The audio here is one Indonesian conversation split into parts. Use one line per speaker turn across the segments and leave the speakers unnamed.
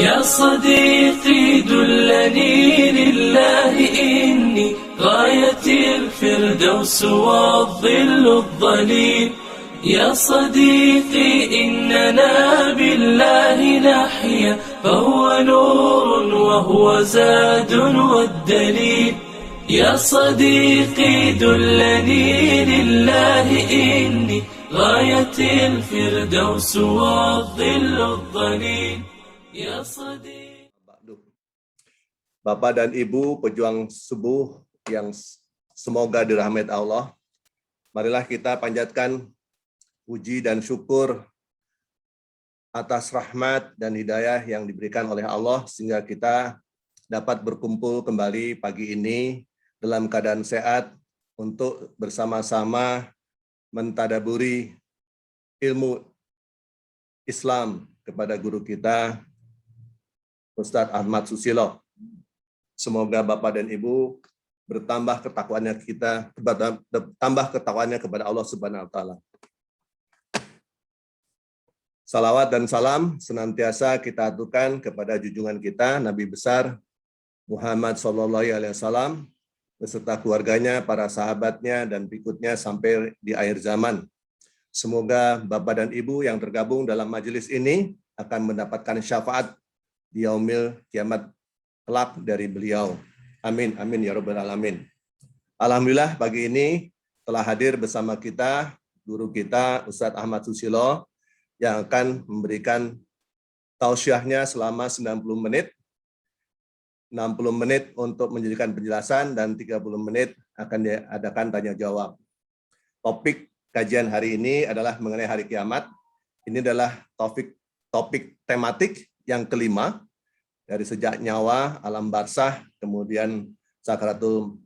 يا صديقي دلني لله إني غايتي الفردوس والظل الظليل. يا صديقي إننا بالله نحيا فهو نور وهو زاد والدليل. يا صديقي دلني لله إني غايتي الفردوس والظل الظليل. Ya Sadiq.
Bapak dan Ibu pejuang subuh yang semoga dirahmati Allah, marilah kita panjatkan puji dan syukur atas rahmat dan hidayah yang diberikan oleh Allah sehingga kita dapat berkumpul kembali pagi ini dalam keadaan sehat untuk bersama-sama mentadaburi ilmu Islam kepada guru kita Ustadz Ahmad Susilo. Semoga Bapak dan Ibu bertambah ketakwaannya kepada Allah Subhanahu wa taala. Salawat dan salam senantiasa kita aturkan kepada junjungan kita Nabi besar Muhammad SAW beserta keluarganya, para sahabatnya dan berikutnya sampai di akhir zaman. Semoga Bapak dan Ibu yang tergabung dalam majelis ini akan mendapatkan syafaat di yaumil kiamat kelak dari beliau. Amin, amin ya rabbal alamin. Alhamdulillah pagi ini telah hadir bersama kita guru kita Ustadz Ahmad Susilo yang akan memberikan tausiahnya selama 90 menit. 60 menit untuk menjadikan penjelasan dan 30 menit akan diadakan tanya jawab. Topik kajian hari ini adalah mengenai hari kiamat. Ini adalah topik tematik yang kelima, dari sejak nyawa, alam barzah, kemudian sakratul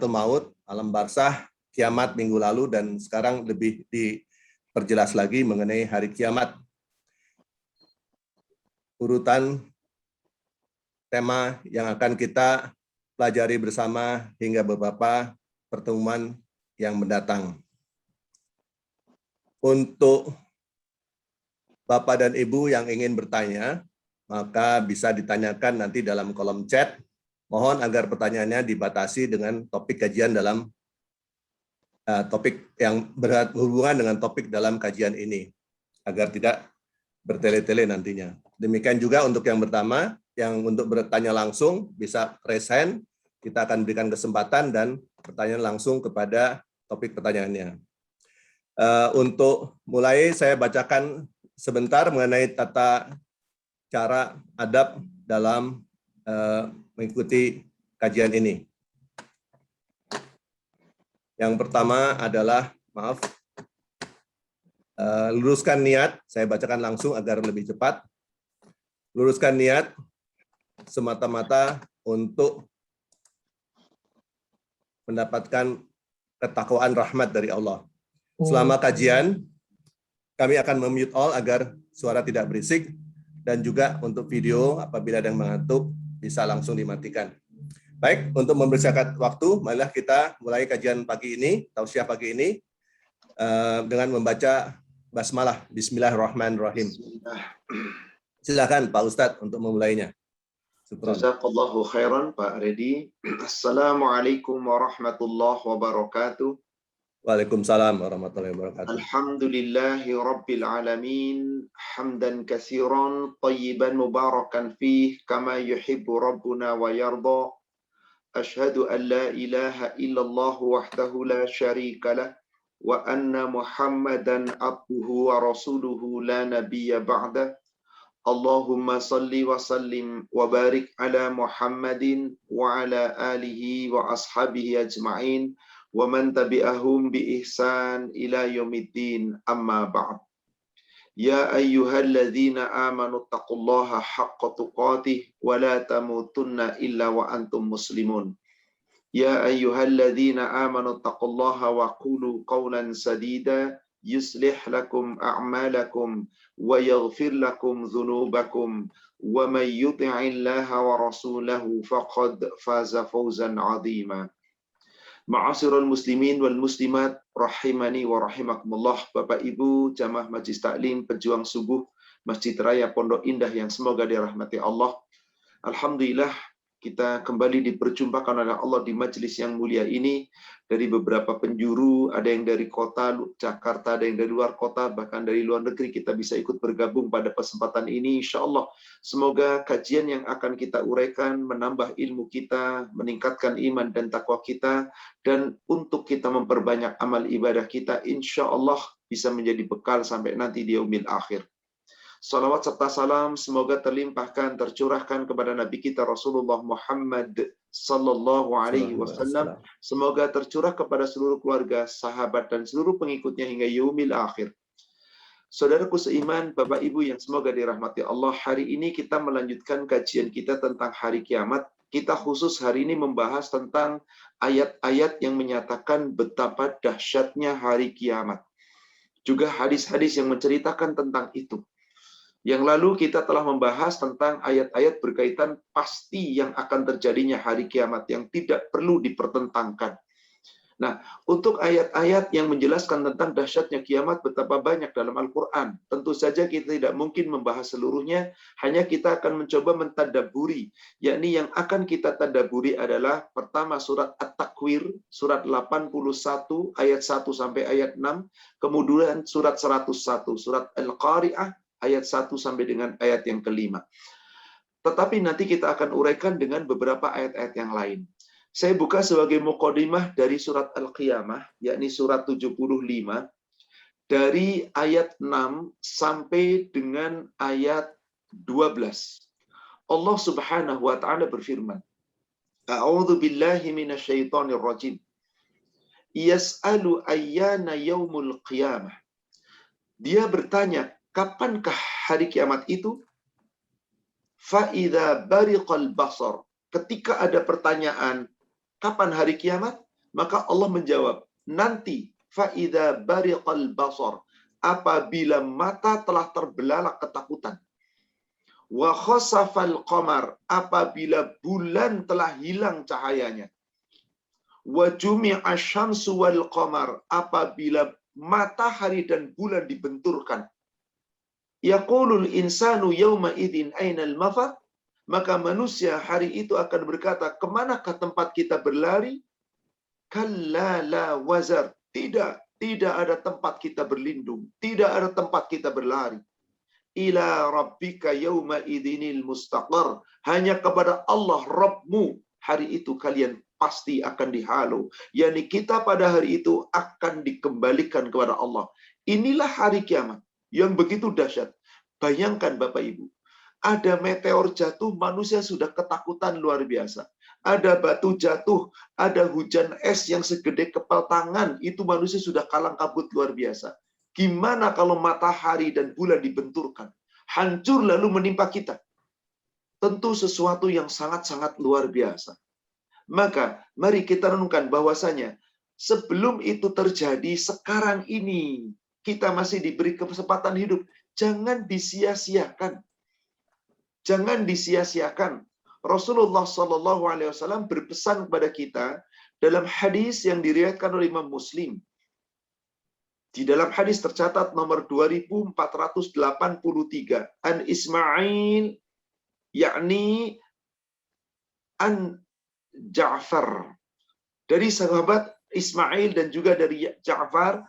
maut, alam barzah, kiamat minggu lalu, dan sekarang lebih diperjelas lagi mengenai hari kiamat. Urutan tema yang akan kita pelajari bersama hingga beberapa pertemuan yang mendatang. Untuk Bapak dan Ibu yang ingin bertanya, maka bisa ditanyakan nanti dalam kolom chat. Mohon agar pertanyaannya dibatasi dengan topik kajian dalam topik yang berhubungan dengan topik dalam kajian ini, agar tidak bertele-tele nantinya. Demikian juga untuk yang pertama, yang untuk bertanya langsung bisa raise hand, kita akan berikan kesempatan dan pertanyaan langsung kepada topik pertanyaannya. Untuk mulai saya bacakan sebentar mengenai tata cara adab dalam mengikuti kajian ini. Yang pertama adalah, luruskan niat. Saya bacakan langsung agar lebih cepat. Luruskan niat semata-mata untuk mendapatkan ketakwaan rahmat dari Allah. Selama kajian, kami akan memute all agar suara tidak berisik, dan juga untuk video apabila ada yang mengantuk bisa langsung dimatikan. Baik, untuk mempersiapkan waktu, marilah kita mulai kajian pagi ini, tausiah pagi ini, dengan membaca basmalah. Bismillahirrahmanirrahim. Silakan Pak Ustadz untuk memulainya.
Jazakallahu khairan Pak Redi. Assalamualaikum warahmatullahi wabarakatuh.
Waalaikumsalam warahmatullahi wabarakatuh.
Alhamdulillahi rabbil alamin, hamdan katsiran tayyiban mubarakan fih kama yuhibbu rabbuna wa yarda. Ashhadu an la ilaha illallah wahdahu la syarika lah wa anna Muhammadan abduhu wa rasuluhu la nabiyya ba'dah. Allahumma salli wa sallim wa barik ala Muhammadin wa ala alihi wa ashabihi ajma'in wa man tabi'ahum bi ihsan ila yaumiddin, amma ba'd. Ya ayyuhalladzina amanu taqullaha haqqa tuqatih wa la tamutunna illa wa antum muslimun. Ya ayyuhalladzina amanu taqullaha wa qulu qawlan sadida يصلح لكم أعمالكم ويغفر لكم ذنوبكم ومن يطع الله ورسوله فقد فاز فوزا عظيما. Ma'asyiral muslimin wal muslimat rahimani wa rahimakumullah. Bapak Ibu jamaah Majelis Taklim pejuang subuh Masjid Raya Pondok Indah yang semoga dirahmati Allah. Alhamdulillah kita kembali diperjumpakan oleh Allah di majelis yang mulia ini dari beberapa penjuru, ada yang dari kota Jakarta, ada yang dari luar kota, bahkan dari luar negeri kita bisa ikut bergabung pada kesempatan ini. Insya Allah, semoga kajian yang akan kita uraikan menambah ilmu kita, meningkatkan iman dan takwa kita, dan untuk kita memperbanyak amal ibadah kita, insya Allah bisa menjadi bekal sampai nanti di yaumil akhir. Salawat serta salam semoga terlimpahkan, tercurahkan kepada Nabi kita Rasulullah Muhammad sallallahu alaihi wasallam. Semoga tercurah kepada seluruh keluarga, sahabat dan seluruh pengikutnya hingga yaumil akhir. Saudaraku seiman, Bapak Ibu yang semoga dirahmati Allah, hari ini kita melanjutkan kajian kita tentang hari kiamat. Kita khusus hari ini membahas tentang ayat-ayat yang menyatakan betapa dahsyatnya hari kiamat. Juga hadis-hadis yang menceritakan tentang itu. Yang lalu kita telah membahas tentang ayat-ayat berkaitan pasti yang akan terjadinya hari kiamat yang tidak perlu dipertentangkan. Nah, untuk ayat-ayat yang menjelaskan tentang dahsyatnya kiamat betapa banyak dalam Al-Quran. Tentu saja kita tidak mungkin membahas seluruhnya, hanya kita akan mencoba mentadabburi. Yakni yang akan kita tadabburi adalah pertama surat At-Takwir, surat 81, ayat 1 sampai ayat 6, kemudian surat 101, surat Al-Qari'ah, ayat 1 sampai dengan ayat yang kelima. Tetapi nanti kita akan uraikan dengan beberapa ayat-ayat yang lain. Saya buka sebagai muqaddimah dari surat Al-Qiyamah, yakni surat 75, dari ayat 6 sampai dengan ayat 12. Allah Subhanahu wa taala berfirman, A'udzu billahi minasyaitonir rajim. Yas'alu ayyana yaumul qiyamah. Dia bertanya, kapankah hari kiamat itu? Fa'idha bariqal basar. Ketika ada pertanyaan, kapan hari kiamat? Maka Allah menjawab, nanti. Fa'idha bariqal basar. Apabila mata telah terbelalak ketakutan. Wa khasafal qamar. Apabila bulan telah hilang cahayanya. Wa jumi'a syamsu wal qamar. Apabila matahari dan bulan dibenturkan. Yaqulul insanu yawma idzin ainal mafar, maka manusia hari itu akan berkata, kemanakah tempat kita berlari? Kalla la wazar. Tidak ada tempat kita berlindung, tidak ada tempat kita berlari. Ila rabbika yawma idzinil mustaqar. Hanya kepada Allah Rabbmu hari itu kalian pasti akan dihalau. Yani kita pada hari itu akan dikembalikan kepada Allah. Inilah hari kiamat yang begitu dahsyat. Bayangkan Bapak Ibu, ada meteor jatuh, manusia sudah ketakutan luar biasa. Ada batu jatuh, ada hujan es yang segede kepal tangan, itu manusia sudah kalang kabut luar biasa. Gimana kalau matahari dan bulan dibenturkan? Hancur lalu menimpa kita. Tentu sesuatu yang sangat-sangat luar biasa. Maka mari kita renungkan bahwasanya sebelum itu terjadi, sekarang ini kita masih diberi kesempatan hidup. Jangan disia-siakan. Jangan disia-siakan. Rasulullah SAW berpesan kepada kita dalam hadis yang diriwayatkan oleh Imam Muslim. Di dalam hadis tercatat nomor 2483. An Ismail, yakni an Ja'far. Dari sahabat Ismail dan juga dari Ja'far.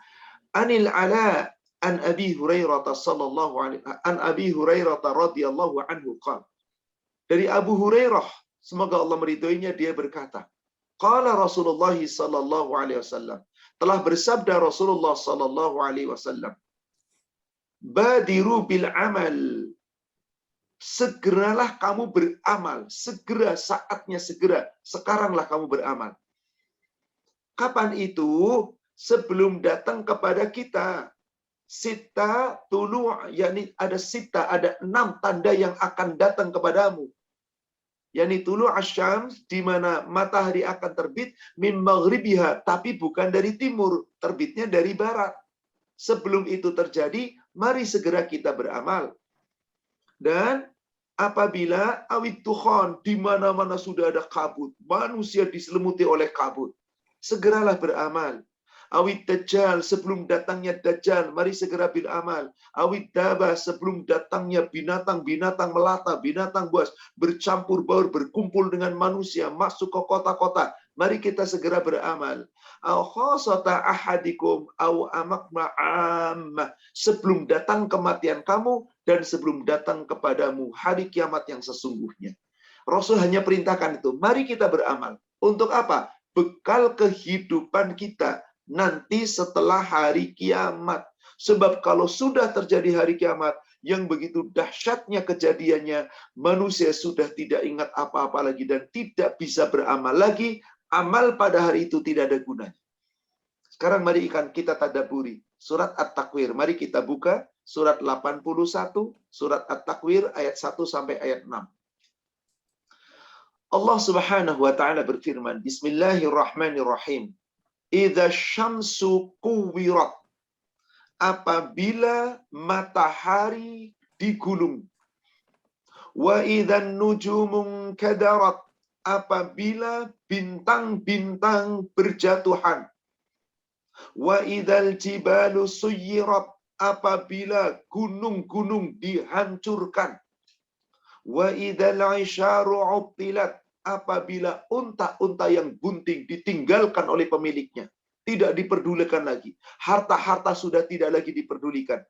Anil Ala an Abi Hurairah sallallahu alaihi an Abi Hurairah radhiyallahu anhu qala. Dari Abu Hurairah, semoga Allah meridhoinya, dia berkata, qala Rasulullah sallallahu alaihi wasallam, telah bersabda Rasulullah sallallahu alaihi wasallam, badiru bil amal, segeralah kamu beramal, segera, saatnya segera, sekaranglah kamu beramal. Kapan itu? Sebelum datang kepada kita sita tulu, yakni ada sita, ada 6 tanda yang akan datang kepadamu. Yakni tulu asyams, di mana matahari akan terbit min maghribiha, tapi bukan dari timur, terbitnya dari barat. Sebelum itu terjadi, mari segera kita beramal. Dan apabila awit tukhon, di mana-mana sudah ada kabut, manusia diselimuti oleh kabut, segeralah beramal. Awit dajjal, sebelum datangnya dajjal, mari segera beramal. Awit daba, sebelum datangnya binatang-binatang melata, binatang buas, bercampur baur, berkumpul dengan manusia, masuk ke kota-kota, mari kita segera beramal. Au khasata ahadikum au amakma ammah, sebelum datang kematian kamu dan sebelum datang kepadamu hari kiamat yang sesungguhnya. Rasul hanya perintahkan itu, mari kita beramal. Untuk apa? Bekal kehidupan kita nanti setelah hari kiamat. Sebab kalau sudah terjadi hari kiamat, yang begitu dahsyatnya kejadiannya, manusia sudah tidak ingat apa-apa lagi dan tidak bisa beramal lagi. Amal pada hari itu tidak ada gunanya. Sekarang mari kita tadabburi surat At-Takwir. Mari kita buka surat 81, surat At-Takwir ayat 1 sampai ayat 6. Allah Subhanahu wa taala berfirman, Bismillahirrahmanirrahim. Idza syamsu kuwirat, apabila matahari digulung. Wa idzan nujumun kadarat, apabila bintang-bintang berjatuhan. Wa idzal jibalu suyirat, apabila gunung-gunung dihancurkan. Wa idzal isyaru uttilat, apabila unta-unta yang bunting ditinggalkan oleh pemiliknya, tidak diperdulikan lagi. Harta-harta sudah tidak lagi diperdulikan.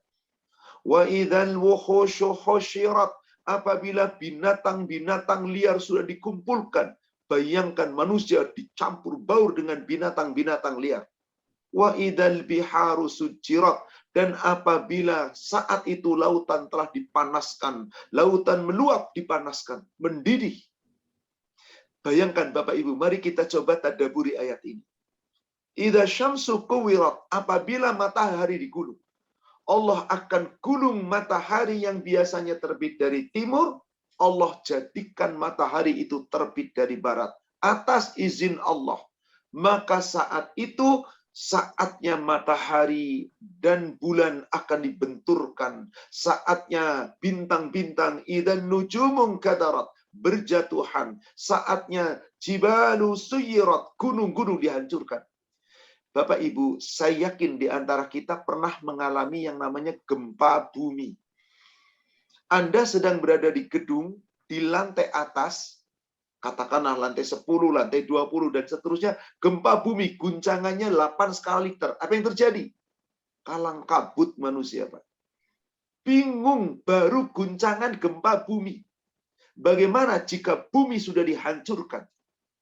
Wa idzal wuhushu husyirat, apabila binatang-binatang liar sudah dikumpulkan. Bayangkan manusia dicampur baur dengan binatang-binatang liar. Wa idzal biharu sujirat, dan apabila saat itu lautan telah dipanaskan, lautan meluap dipanaskan, mendidih. Bayangkan Bapak Ibu, mari kita coba tadabburi ayat ini. Idza syamsu kuwirat, apabila matahari digulung. Allah akan gulung matahari yang biasanya terbit dari timur, Allah jadikan matahari itu terbit dari barat atas izin Allah. Maka saat itu saatnya matahari dan bulan akan dibenturkan. Saatnya bintang-bintang idzan nujumun kadarat berjatuhan. Saatnya jibalu suyirat, gunung-gunung dihancurkan. Bapak Ibu, saya yakin di antara kita pernah mengalami yang namanya gempa bumi. Anda sedang berada di gedung, di lantai atas, katakanlah lantai 10, lantai 20, dan seterusnya, gempa bumi, guncangannya 8 skala Richter. Apa yang terjadi? Kalang kabut manusia, Pak. Bingung, baru guncangan gempa bumi. Bagaimana jika bumi sudah dihancurkan,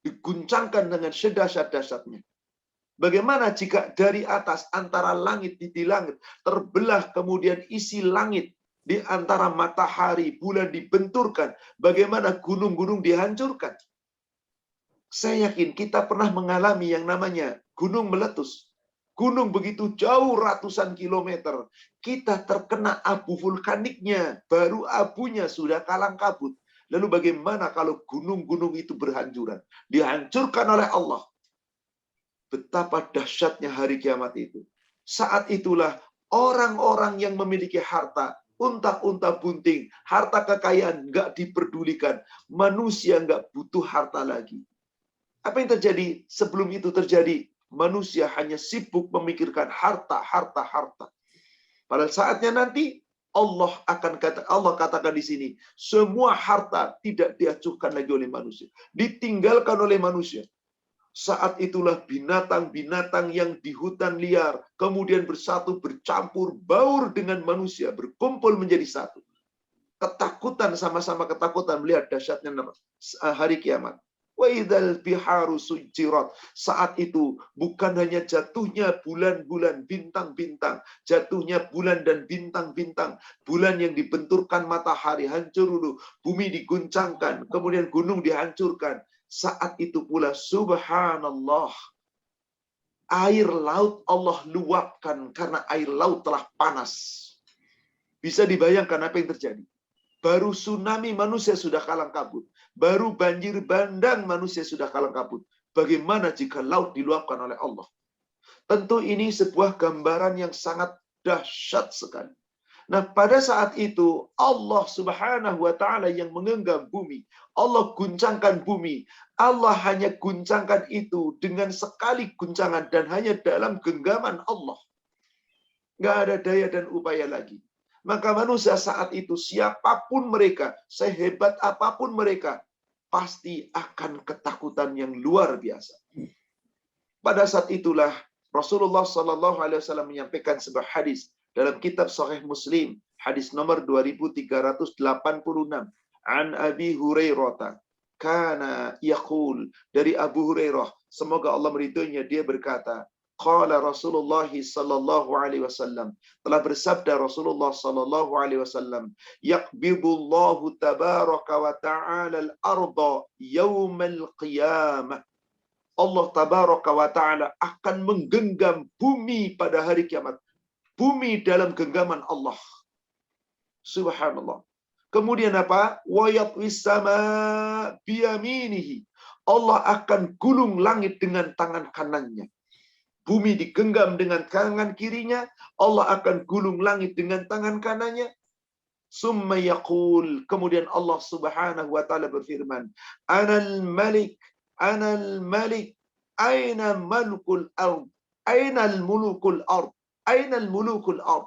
diguncangkan dengan sedahsyat-dahsyatnya? Bagaimana jika dari atas antara langit di langit terbelah, kemudian isi langit di antara matahari, bulan dibenturkan? Bagaimana gunung-gunung dihancurkan? Saya yakin kita pernah mengalami yang namanya gunung meletus. Gunung begitu jauh ratusan kilometer. Kita terkena abu vulkaniknya, baru abunya sudah kalang kabut. Lalu bagaimana kalau gunung-gunung itu berhancuran? Dihancurkan oleh Allah. Betapa dahsyatnya hari kiamat itu. Saat itulah orang-orang yang memiliki harta, unta-unta bunting, harta kekayaan nggak diperdulikan. Manusia nggak butuh harta lagi. Apa yang terjadi sebelum itu terjadi? Manusia hanya sibuk memikirkan harta, harta, harta. Pada saatnya nanti Allah katakan di sini, semua harta tidak diacuhkan lagi oleh manusia, ditinggalkan oleh manusia. Saat itulah binatang-binatang yang di hutan liar kemudian bersatu, bercampur baur dengan manusia, berkumpul menjadi satu. Ketakutan, sama-sama ketakutan melihat dahsyatnya hari kiamat. Wa idzal biharu sujirat. Saat itu bukan hanya jatuhnya bulan-bulan, bintang-bintang, jatuhnya bulan dan bintang-bintang, bulan yang dibenturkan matahari hancur dulu, bumi diguncangkan, kemudian gunung dihancurkan. Saat itu pula subhanallah, air laut Allah luapkan karena air laut telah panas. Bisa dibayangkan apa yang terjadi? Baru tsunami manusia sudah kalang kabut. Baru banjir bandang manusia sudah kalang kabut. Bagaimana jika laut diluapkan oleh Allah? Tentu ini sebuah gambaran yang sangat Dahsyat sekali. Nah, pada saat itu Allah Subhanahu wa taala yang menggenggam bumi. Allah guncangkan bumi. Allah hanya guncangkan itu dengan sekali guncangan dan hanya dalam genggaman Allah. Nggak ada daya dan upaya lagi. Maka manusia saat itu, siapapun mereka, sehebat apapun mereka, pasti akan ketakutan yang luar biasa. Pada saat itulah Rasulullah Sallallahu Alaihi Wasallam menyampaikan sebuah hadis dalam kitab Sahih Muslim, hadis nomor 2386, an Abi Hurairah, kana yaqul, dari Abu Hurairah, semoga Allah meridhoinya, dia berkata, qala Rasulullah sallallahu alaihi wasallam, telah bersabda Rasulullah sallallahu alaihi wasallam, yaqbidullahu tabaraka wa ta'ala al-arda yaumal qiyamah. Allah tabaraka wa ta'ala akan menggenggam bumi pada hari kiamat. Bumi dalam genggaman Allah. Subhanallah. Kemudian apa? Wa yatwis sama biyaminihi. Allah akan gulung langit dengan tangan kanannya. Bumi digenggam dengan tangan kirinya, Allah akan gulung langit dengan tangan kanannya. Summa yaqul, kemudian Allah Subhanahu wa taala berfirman, Anal Malik, aina mulkul ard, ainal mulukul ard, ainal mulukul ard.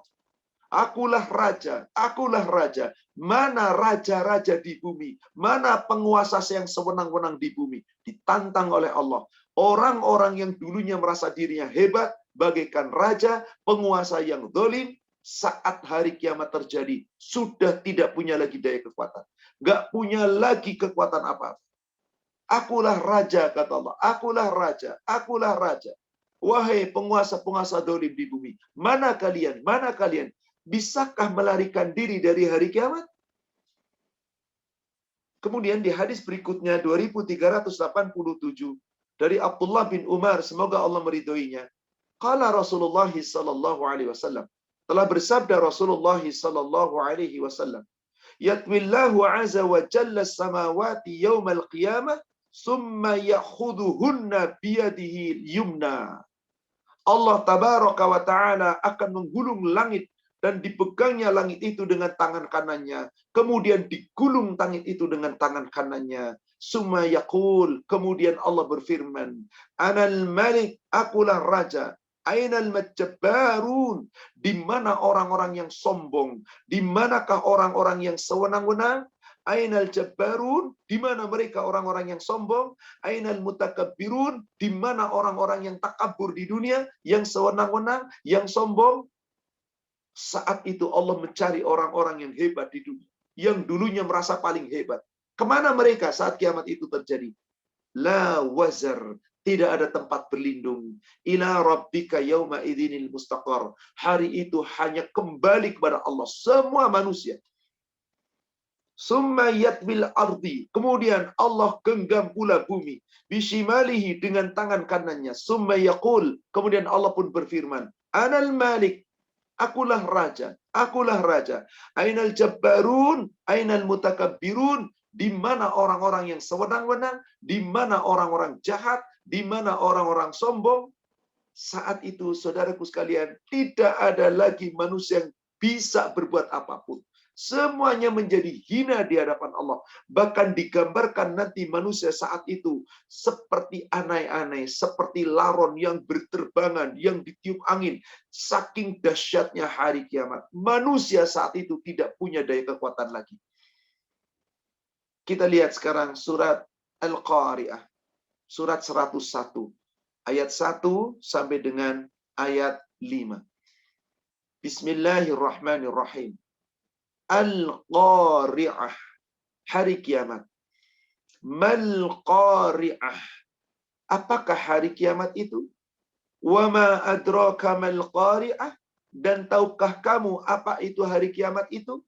Akulah raja, mana raja-raja di bumi, mana penguasa yang sewenang-wenang di bumi. Ditantang oleh Allah. Orang-orang yang dulunya merasa dirinya hebat, bagaikan raja, penguasa yang zalim, saat hari kiamat terjadi, sudah tidak punya lagi daya kekuatan. Nggak punya lagi kekuatan apa-apa. Akulah raja, kata Allah. Akulah raja, akulah raja. Wahai penguasa-penguasa zalim di bumi, mana kalian? Mana kalian? Bisakah melarikan diri dari hari kiamat? Kemudian di hadis berikutnya 2387 dari Abdullah bin Umar, semoga Allah meridhoinya. Qala Rasulullah sallallahu alaihi wasallam, telah bersabda Rasulullah sallallahu alaihi wasallam, yatwillahu azza wa jalla samawati yaumal qiyamah summa ya'khudhuhunna biyadihi yumna. Allah tabaraka wa taala akan menggulung langit dan dipegangnya langit itu dengan tangan kanannya. Kemudian digulung langit itu dengan tangan kanannya. Summa yaqul, kemudian Allah berfirman, Anal Malik, akulah raja. Ainal majabbarun, di mana orang-orang yang sombong? Di manakah orang-orang yang sewenang-wenang? Ainal jabbarun, di mana mereka orang-orang yang sombong? Ainal mutakabbirun, di mana orang-orang yang takabur di dunia, yang sewenang-wenang, yang sombong? Saat itu Allah mencari orang-orang yang hebat di dunia, yang dulunya merasa paling hebat. Kemana mereka saat kiamat itu terjadi? La wazar, tidak ada tempat berlindung. Ila rabbika yauma idzinil mustaqar. Hari itu hanya kembali kepada Allah semua manusia. Summa yatbil ardi, kemudian Allah genggam pula bumi. Bishimalihi, dengan tangan kanannya. Summa yaqul, kemudian Allah pun berfirman, Anal Malik, akulah raja, akulah raja. Ainal jabbarun, ainal mutakabbirun, di mana orang-orang yang sewenang-wenang, di mana orang-orang jahat, di mana orang-orang sombong. Saat itu, saudaraku sekalian, tidak ada lagi manusia yang bisa berbuat apapun. Semuanya menjadi hina di hadapan Allah. Bahkan digambarkan nanti manusia saat itu seperti anai-anai, seperti laron yang berterbangan, yang ditiup angin. Saking dahsyatnya hari kiamat. Manusia saat itu tidak punya daya kekuatan lagi. Kita lihat sekarang surat Al-Qari'ah. Surat 101. Ayat 1 sampai dengan ayat 5. Bismillahirrahmanirrahim. Al-Qari'ah. Hari kiamat. Mal Qari'ah. Apakah hari kiamat itu? Wa ma adraka mal Qari'ah. Dan tahukah kamu apa itu hari kiamat itu?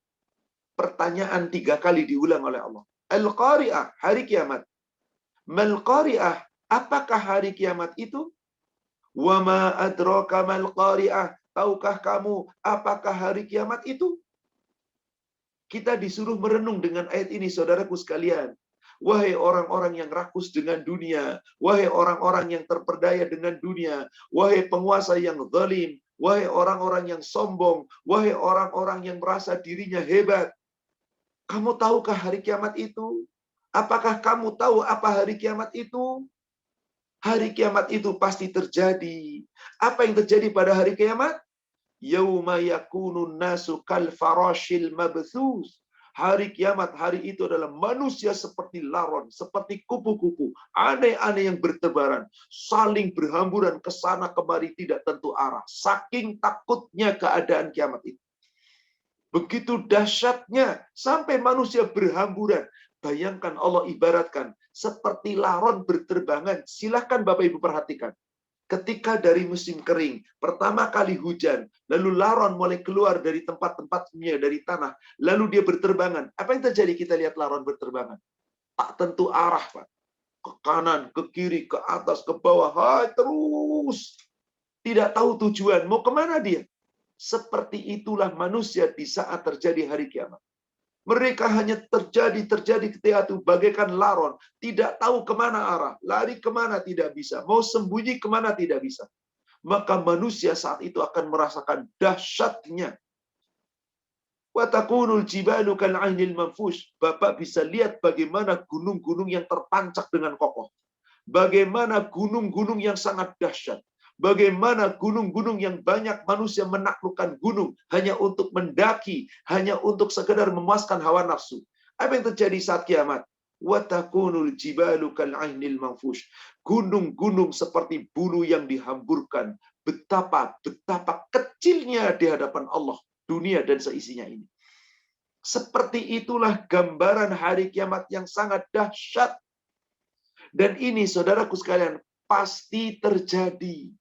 Pertanyaan 3 kali diulang oleh Allah. Al-Qari'ah, hari kiamat. Mal Qari'ah, apakah hari kiamat itu? Wa ma adraka mal Qari'ah. Tahukah kamu apakah hari kiamat itu? Kita disuruh merenung dengan ayat ini, saudaraku sekalian. Wahai orang-orang yang rakus dengan dunia, wahai orang-orang yang terperdaya dengan dunia, wahai penguasa yang zalim, wahai orang-orang yang sombong, wahai orang-orang yang merasa dirinya hebat. Kamu tahukah hari kiamat itu? Apakah kamu tahu apa hari kiamat itu? Hari kiamat itu pasti terjadi. Apa yang terjadi pada hari kiamat? Yauma yakunun nasu kal farashil mabthus. Hari kiamat, hari itu adalah manusia seperti laron, seperti kupu-kupu, aneh-aneh yang bertebaran, saling berhamburan ke sana kemari tidak tentu arah. Saking takutnya keadaan kiamat itu. Begitu dahsyatnya sampai manusia berhamburan. Bayangkan Allah ibaratkan seperti laron berterbangan. Silahkan Bapak Ibu perhatikan. Ketika dari musim kering, pertama kali hujan, lalu laron mulai keluar dari tempat-tempatnya, dari tanah, lalu dia berterbangan. Apa yang terjadi? Kita lihat laron berterbangan. Tak tentu arah, Pak. Ke kanan, ke kiri, ke atas, ke bawah, terus. Tidak tahu tujuan, mau kemana dia? Seperti itulah manusia di saat terjadi hari kiamat. Mereka hanya terjadi ketika itu bagaikan laron. Tidak tahu kemana arah. Lari kemana tidak bisa. Mau sembunyi kemana tidak bisa. Maka manusia saat itu akan merasakan dahsyatnya. Watakunul jibalu kal ainil manfush. Bapak bisa lihat bagaimana gunung-gunung yang tertancap dengan kokoh. Bagaimana gunung-gunung yang sangat dahsyat. Bagaimana gunung-gunung yang banyak manusia menaklukkan gunung hanya untuk mendaki, hanya untuk sekedar memuaskan hawa nafsu. Apa yang terjadi saat kiamat? Watakunul jibalu kal ainil manfush. Gunung-gunung seperti bulu yang dihamburkan. Betapa kecilnya di hadapan Allah dunia dan seisinya ini. Seperti itulah gambaran hari kiamat yang sangat dahsyat. Dan ini saudaraku sekalian pasti terjadi.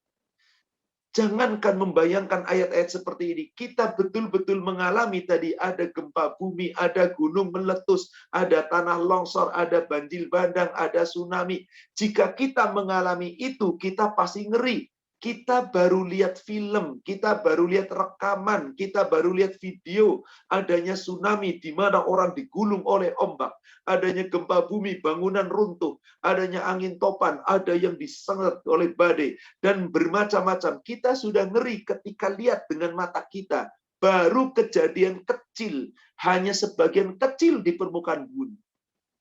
Jangankan membayangkan ayat-ayat seperti ini. Kita betul-betul mengalami tadi ada gempa bumi, ada gunung meletus, ada tanah longsor, ada banjir bandang, ada tsunami. Jika kita mengalami itu, kita pasti ngeri. Kita baru lihat film, kita baru lihat rekaman, kita baru lihat video. Adanya tsunami di mana orang digulung oleh ombak. Adanya gempa bumi, bangunan runtuh. Adanya angin topan, ada yang disengat oleh badai. Dan bermacam-macam. Kita sudah ngeri ketika lihat dengan mata kita. Baru kejadian kecil. Hanya sebagian kecil di permukaan bumi.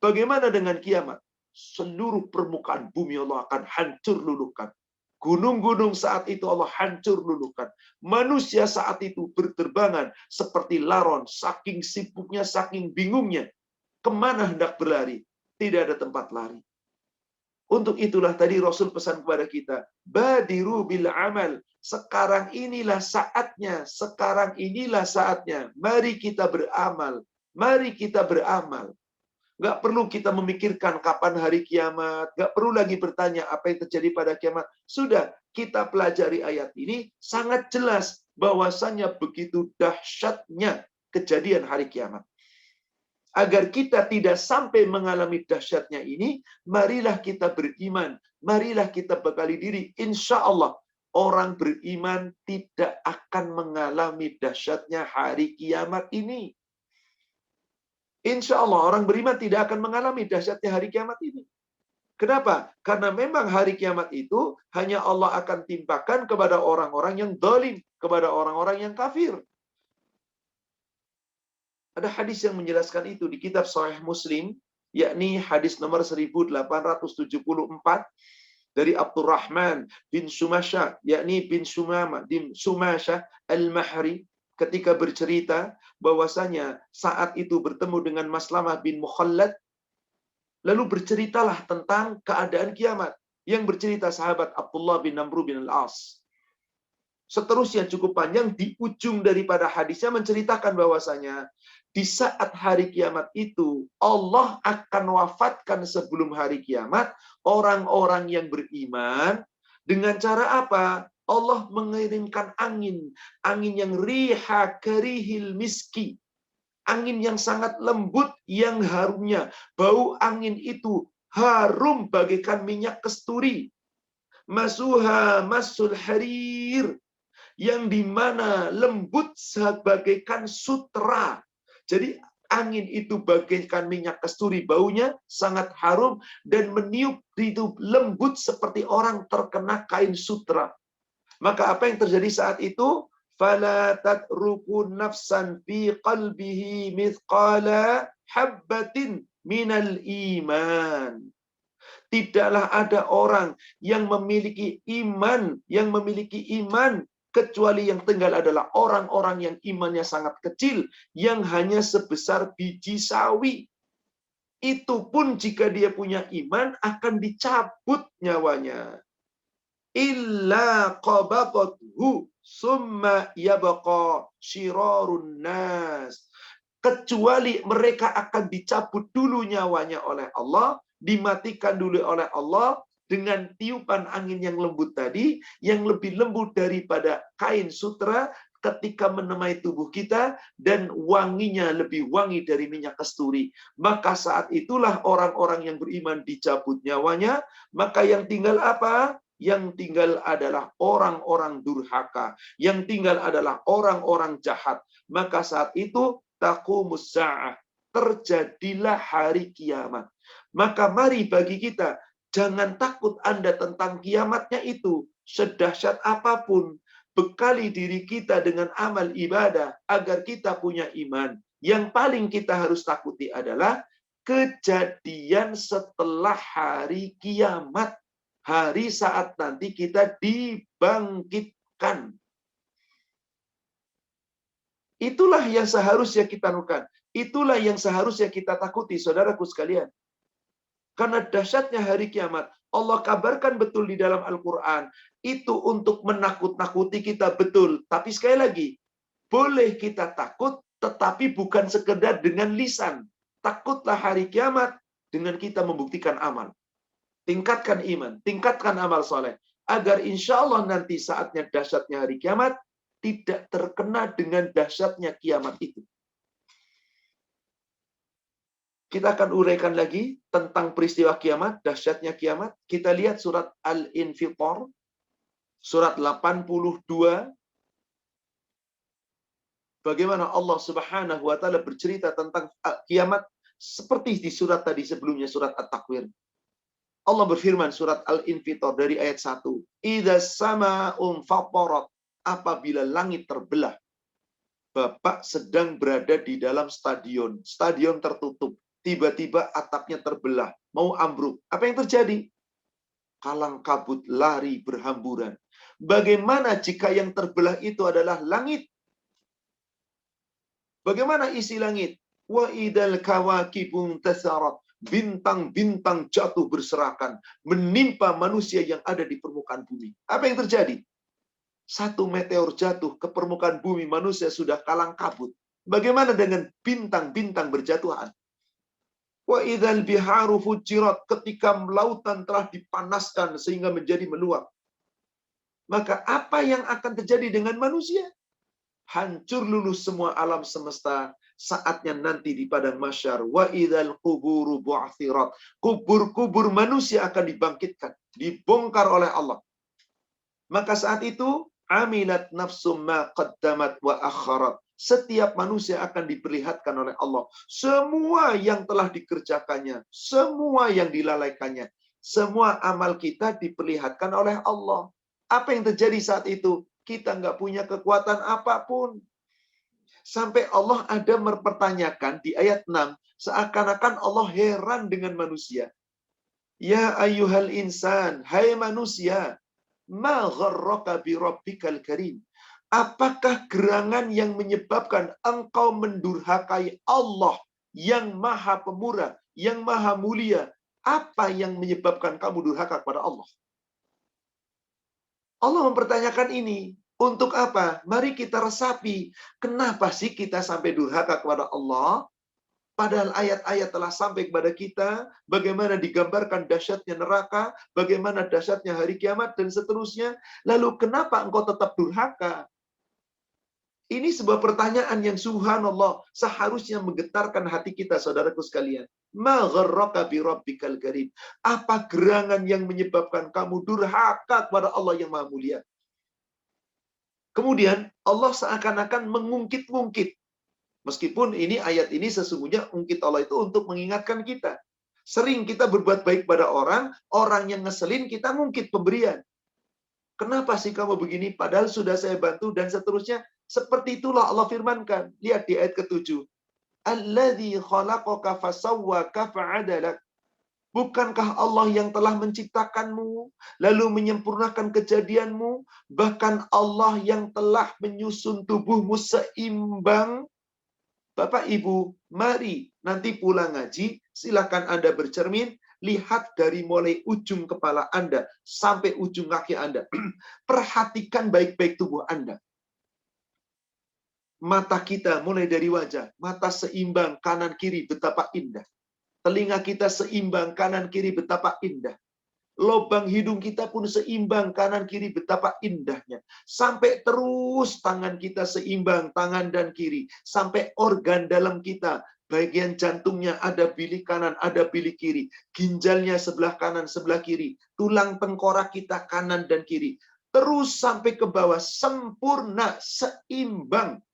Bagaimana dengan kiamat? Seluruh permukaan bumi Allah akan hancur luluhkan. Gunung-gunung saat itu Allah hancur luluhkan. Manusia saat itu berterbangan seperti laron. Saking sibuknya, saking bingungnya. Kemana hendak berlari? Tidak ada tempat lari. Untuk itulah tadi Rasul pesan kepada kita. Badiru bil amal. Sekarang inilah saatnya. Sekarang inilah saatnya. Mari kita beramal. Mari kita beramal. Nggak perlu kita memikirkan kapan hari kiamat. Nggak perlu lagi bertanya apa yang terjadi pada kiamat. Sudah, kita pelajari ayat ini sangat jelas bahwasannya begitu dahsyatnya kejadian hari kiamat. Agar kita tidak sampai mengalami dahsyatnya ini, marilah kita beriman. Marilah kita bekali diri. Insya Allah, orang beriman tidak akan mengalami dahsyatnya hari kiamat ini. Insya Allah orang beriman tidak akan mengalami dahsyatnya hari kiamat ini. Kenapa? Karena memang hari kiamat itu hanya Allah akan timpakan kepada orang-orang yang zalim, kepada orang-orang yang kafir. Ada hadis yang menjelaskan itu di kitab Sahih Muslim, yakni hadis nomor 1874 dari Abdurrahman bin Sumasya, yakni bin Sumasya al-Mahri, ketika bercerita bahwasanya saat itu bertemu dengan Maslamah bin Mukhallad, lalu berceritalah tentang keadaan kiamat. Yang bercerita sahabat Abdullah bin Amr bin al-As. Seterusnya cukup panjang, di ujung daripada hadisnya menceritakan bahwasanya di saat hari kiamat itu Allah akan wafatkan sebelum hari kiamat orang-orang yang beriman dengan cara apa? Allah mengirimkan angin yang riha karihil miski, angin yang sangat lembut yang harumnya, bau angin itu harum bagaikan minyak kasturi, masuha masul harir, yang dimana lembut sebagaikan sutra. Jadi angin itu bagaikan minyak kasturi, baunya sangat harum dan meniup itu lembut seperti orang terkena kain sutra. Maka apa yang terjadi saat itu? Fala tatruku nafsan fi qalbihi mithqala habbatin minal iman. Tidaklah ada orang yang memiliki iman kecuali yang tinggal adalah orang-orang yang imannya sangat kecil, yang hanya sebesar biji sawi. Itu pun jika dia punya iman akan dicabut nyawanya. Illa qabatathu summa yabqa syirarun nas. Kecuali mereka akan dicabut dulu nyawanya oleh Allah, dimatikan dulu oleh Allah dengan tiupan angin yang lembut tadi, yang lebih lembut daripada kain sutra ketika menemai tubuh kita, dan wanginya lebih wangi dari minyak kasturi. Maka saat itulah orang-orang yang beriman dicabut nyawanya, maka yang tinggal apa? Yang tinggal adalah orang-orang durhaka, yang tinggal adalah orang-orang jahat. Maka saat itu taqumus sa'ah, terjadilah hari kiamat. Maka mari bagi kita, jangan takut Anda tentang kiamatnya itu. Sedahsyat apapun, bekali diri kita dengan amal ibadah agar kita punya iman. Yang paling kita harus takuti adalah kejadian setelah hari kiamat. Hari saat nanti kita dibangkitkan. Itulah yang seharusnya kita lakukan. Itulah yang seharusnya kita takuti, saudaraku sekalian. Karena dahsyatnya hari kiamat, Allah kabarkan betul di dalam Al-Quran. Itu untuk menakut-nakuti kita betul. Tapi sekali lagi, boleh kita takut, tetapi bukan sekedar dengan lisan. Takutlah hari kiamat dengan kita membuktikan amal. Tingkatkan iman, tingkatkan amal soleh. Agar insya Allah nanti saatnya dahsyatnya hari kiamat, tidak terkena dengan dahsyatnya kiamat itu. Kita akan uraikan lagi tentang peristiwa kiamat, dahsyatnya kiamat. Kita lihat surat Al-Infitar, surat 82. Bagaimana Allah Subhanahu wa taala bercerita tentang kiamat seperti di surat tadi sebelumnya, surat At-Takwir. Allah berfirman surat Al-Infitar dari ayat 1. Idza sama'un fatarat, apabila langit terbelah. Bapak sedang berada di dalam stadion tertutup. Tiba-tiba atapnya terbelah, mau ambruk. Apa yang terjadi? Kalang kabut lari berhamburan. Bagaimana jika yang terbelah itu adalah langit? Bagaimana isi langit? Wa idal kawakibun tasarat. Bintang-bintang jatuh berserakan, menimpa manusia yang ada di permukaan bumi. Apa yang terjadi? Satu meteor jatuh ke permukaan bumi, manusia sudah kalang kabut. Bagaimana dengan bintang-bintang berjatuhan? Wa idzal biharu fujirat, ketika lautan telah dipanaskan sehingga menjadi meluap. Maka apa yang akan terjadi dengan manusia? Hancur lulus semua alam semesta. Saatnya nanti di padang mahsyar, wa idzal quburu bu'thirat, kubur-kubur manusia akan dibangkitkan, dibongkar oleh Allah. Maka saat itu amilat nafsum ma qaddamat wa akharat, setiap manusia akan diperlihatkan oleh Allah semua yang telah dikerjakannya, semua yang dilalaikannya, semua amal kita diperlihatkan oleh Allah. Apa yang terjadi saat itu? Kita nggak punya kekuatan apapun. Sampai Allah ada mempertanyakan di ayat 6, seakan-akan Allah heran dengan manusia. Ya ayyuhal insan, hai manusia, ma gharraka bi rabbikal karim. Apakah gerangan yang menyebabkan engkau mendurhakai Allah yang maha pemurah, yang maha mulia? Apa yang menyebabkan kamu durhaka kepada Allah? Allah mempertanyakan ini. Untuk apa? Mari kita resapi. Kenapa sih kita sampai durhaka kepada Allah? Padahal ayat-ayat telah sampai kepada kita. Bagaimana digambarkan dahsyatnya neraka. Bagaimana dahsyatnya hari kiamat. Dan seterusnya. Lalu kenapa engkau tetap durhaka? Ini sebuah pertanyaan yang subhanallah. Seharusnya menggetarkan hati kita, saudaraku sekalian. Ma gharraka bi rabbikal karim. Apa gerangan yang menyebabkan kamu durhaka kepada Allah yang maha mulia? Kemudian Allah seakan-akan mengungkit-ungkit. Meskipun ayat ini sesungguhnya ungkit Allah itu untuk mengingatkan kita. Sering kita berbuat baik pada orang yang ngeselin kita ngungkit pemberian. Kenapa sih kamu begini? Padahal sudah saya bantu dan seterusnya. Seperti itulah Allah firmankan. Lihat di ayat ke-7. Alladzi khalaqaka fasawwaka fa'adalak. Bukankah Allah yang telah menciptakanmu, lalu menyempurnakan kejadianmu, bahkan Allah yang telah menyusun tubuhmu seimbang. Bapak Ibu, mari nanti pulang ngaji, silakan Anda bercermin, lihat dari mulai ujung kepala Anda sampai ujung kaki Anda. Perhatikan baik-baik tubuh Anda. Mata kita mulai dari wajah, mata seimbang kanan kiri betapa indah. Telinga kita seimbang kanan kiri betapa indah. Lubang hidung kita pun seimbang kanan kiri betapa indahnya. Sampai terus tangan kita seimbang tangan dan kiri. Sampai organ dalam kita. Bagian jantungnya ada bilik kanan, ada bilik kiri. Ginjalnya sebelah kanan, sebelah kiri. Tulang tengkorak kita kanan dan kiri. Terus sampai ke bawah. Sempurna, seimbang.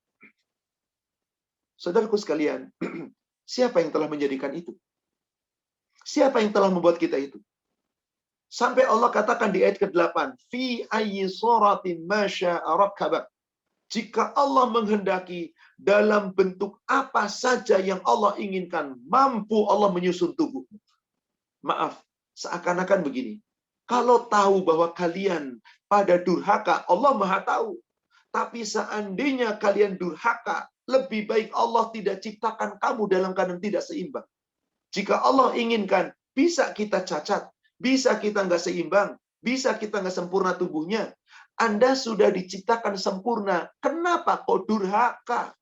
Saudaraku sekalian, siapa yang telah menjadikan itu? Siapa yang telah membuat kita itu? Sampai Allah katakan di ayat ke-8, fi ayyi suratin ma syaa rakkabak. Jika Allah menghendaki dalam bentuk apa saja yang Allah inginkan, mampu Allah menyusun tubuhmu. Maaf, seakan-akan begini. Kalau tahu bahwa kalian pada durhaka, Allah Maha tahu. Tapi seandainya kalian durhaka, lebih baik Allah tidak ciptakan kamu dalam keadaan tidak seimbang. Jika Allah inginkan, bisa kita cacat, bisa kita nggak seimbang, bisa kita nggak sempurna tubuhnya. Anda sudah diciptakan sempurna, kenapa kok durhaka?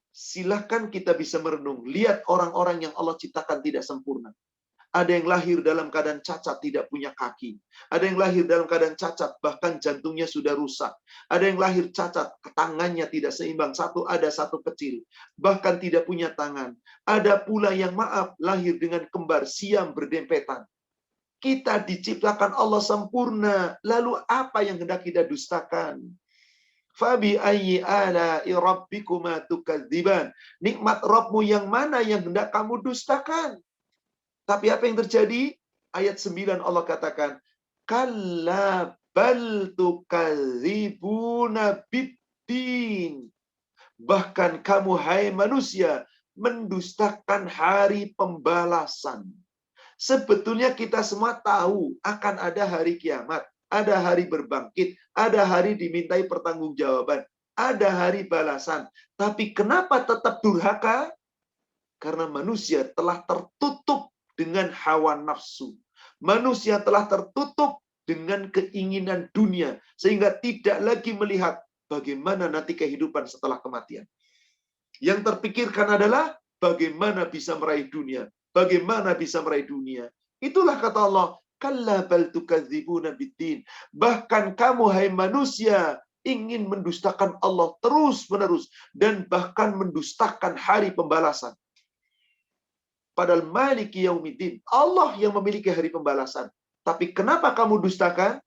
Silahkan kita bisa merenung. Lihat orang-orang yang Allah ciptakan tidak sempurna. Ada yang lahir dalam keadaan cacat, tidak punya kaki. Ada yang lahir dalam keadaan cacat, bahkan jantungnya sudah rusak. Ada yang lahir cacat, tangannya tidak seimbang. Satu ada, satu kecil. Bahkan tidak punya tangan. Ada pula yang lahir dengan kembar, siam berdempetan. Kita diciptakan Allah sempurna. Lalu apa yang hendak kita dustakan? Fabi ayyi ala'i rabbikuma tukadziban. Nikmat Rabbmu yang mana yang hendak kamu dustakan? Tapi apa yang terjadi? Ayat 9 Allah katakan, kalla bal tukadzibuna biddin. Bahkan kamu hai manusia mendustakan hari pembalasan. Sebetulnya kita semua tahu akan ada hari kiamat, ada hari berbangkit, ada hari dimintai pertanggungjawaban, ada hari balasan. Tapi kenapa tetap durhaka? Karena manusia telah tertutup dengan hawa nafsu. Manusia telah tertutup dengan keinginan dunia. Sehingga tidak lagi melihat bagaimana nanti kehidupan setelah kematian. Yang terpikirkan adalah bagaimana bisa meraih dunia. Bagaimana bisa meraih dunia. Itulah kata Allah. Kalla bal tukadzibuna biddin. Bahkan kamu hai manusia ingin mendustakan Allah terus menerus. Dan bahkan mendustakan hari pembalasan. Padahal maliki yaumiddin. Allah yang memiliki hari pembalasan. Tapi kenapa kamu dustakan?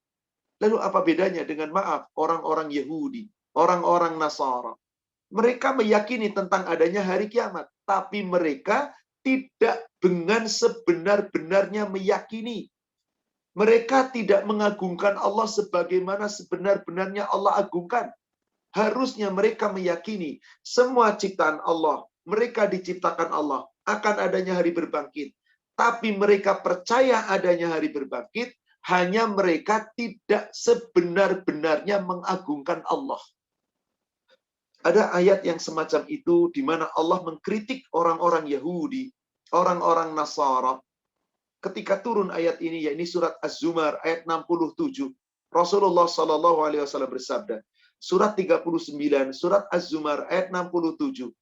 Lalu apa bedanya dengan orang-orang Yahudi, orang-orang Nasara? Mereka meyakini tentang adanya hari kiamat. Tapi mereka tidak dengan sebenar-benarnya meyakini. Mereka tidak mengagungkan Allah sebagaimana sebenar-benarnya Allah agungkan. Harusnya mereka meyakini semua ciptaan Allah. Mereka diciptakan Allah. Akan adanya hari berbangkit. Tapi mereka percaya adanya hari berbangkit, hanya mereka tidak sebenar-benarnya mengagungkan Allah. Ada ayat yang semacam itu di mana Allah mengkritik orang-orang Yahudi, orang-orang Nasara. Ketika turun ayat ini, yakni surat Az-Zumar ayat 67, Rasulullah SAW bersabda, surat 39, surat Az-Zumar ayat 67,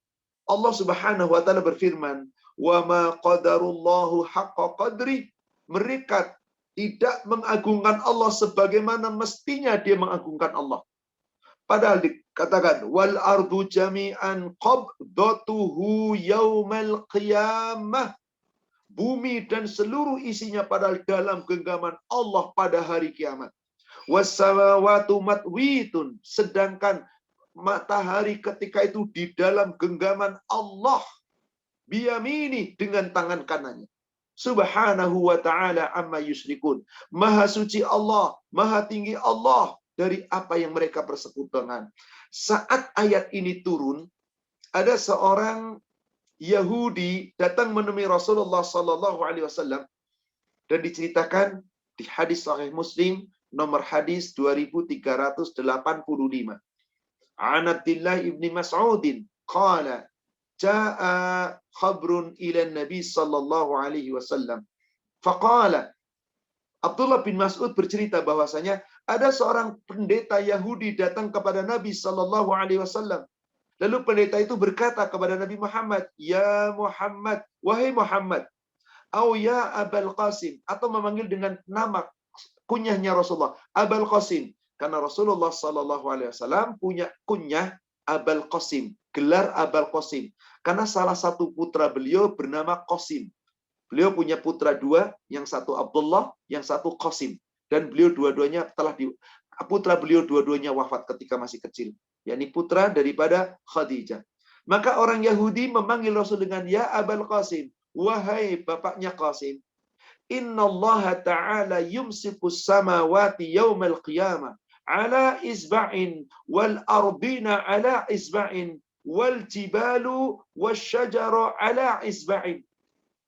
Allah Subhanahu wa taala berfirman, "Wa ma qadarullahu haqqa qadri." Mereka tidak mengagungkan Allah sebagaimana mestinya dia mengagungkan Allah. Padahal dikatakan wal ardu jami'an qabdatuhu yaumal qiyamah. Bumi dan seluruh isinya padahal dalam genggaman Allah pada hari kiamat. Was samawati matwitun, sedangkan matahari ketika itu di dalam genggaman Allah. Biyamini, dengan tangan kanannya. Subhanahu wa ta'ala amma yusyrikun. Maha suci Allah, maha tinggi Allah dari apa yang mereka persekutukan. Saat ayat ini turun, ada seorang Yahudi datang menemui Rasulullah sallallahu alaihi wasallam dan diceritakan di hadis sahih Muslim nomor hadis 2385. An Abdullah ibni Mas'udin qala jaa khabrun ila Nabi sallallahu alaihi wasallam. Faqala, Abdullah bin Mas'ud bercerita bahwasanya ada seorang pendeta Yahudi datang kepada Nabi sallallahu alaihi wasallam. Lalu pendeta itu berkata kepada Nabi Muhammad, "Ya Muhammad, wahai Muhammad." Au ya Abul Qasim, atau memanggil dengan nama kunyahnya Rasulullah, Abul Qasim. Karena Rasulullah sallallahu alaihi wasallam punya kunyah Abul Qasim, gelar Abul Qasim. Karena salah satu putra beliau bernama Qasim. Beliau punya putra dua, yang satu Abdullah, yang satu Qasim. Dan beliau dua-duanya putra beliau dua-duanya wafat ketika masih kecil. yakni putra daripada Khadijah. Maka orang Yahudi memanggil Rasul dengan ya Abul Qasim, wahai bapaknya Qasim. Innallaha ta'ala yumsikus samawati yaumal qiyamah ala isba'in wal ardina ala isba'in wal jibalu wasyajaru ala isba'in.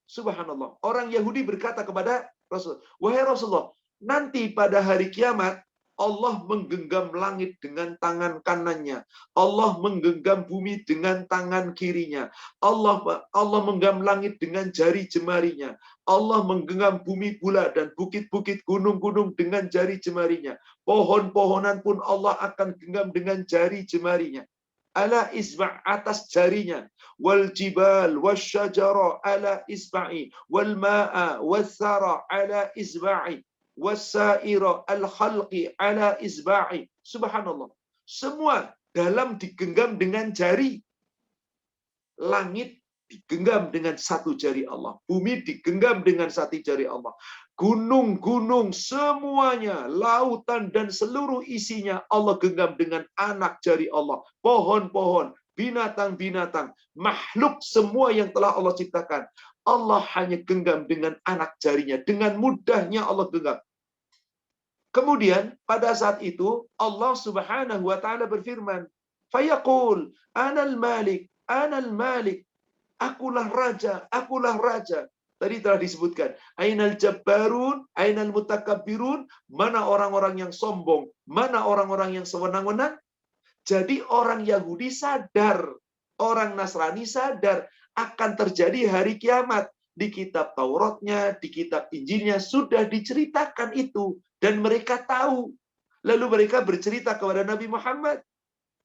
Subhanallah. Orang Yahudi berkata kepada Rasul, wahai Rasulullah, nanti pada hari kiamat Allah menggenggam langit dengan tangan kanannya. Allah menggenggam bumi dengan tangan kirinya. Allah menggenggam langit dengan jari jemarinya. Allah menggenggam bumi pula dan bukit-bukit gunung-gunung dengan jari jemarinya. Pohon-pohonan pun Allah akan genggam dengan jari jemarinya. Ala isba' atas jarinya. Wal jibal wasyajara ala isba'i. Wal ma'a wathara ala isba'i. Wasaira al-khalqi ala isba'i. Subhanallah. Semua dalam digenggam dengan jari. Langit digenggam dengan satu jari Allah. Bumi digenggam dengan satu jari Allah. Gunung-gunung semuanya, lautan dan seluruh isinya Allah genggam dengan anak jari Allah. Pohon-pohon, binatang-binatang, makhluk semua yang telah Allah ciptakan. Allah hanya genggam dengan anak jarinya. Dengan mudahnya Allah genggam. Kemudian pada saat itu Allah Subhanahu wa taala berfirman, "Fayaqul, anal malik, anal malik." Akulah raja, akulah raja. Tadi telah disebutkan, ainal jabbarun, ainal mutakabbirun, mana orang-orang yang sombong, mana orang-orang yang sewenang-wenang. Jadi orang Yahudi sadar, orang Nasrani sadar akan terjadi hari kiamat. Di kitab Tauratnya, di kitab Injilnya sudah diceritakan itu. Dan mereka tahu. Lalu mereka bercerita kepada Nabi Muhammad.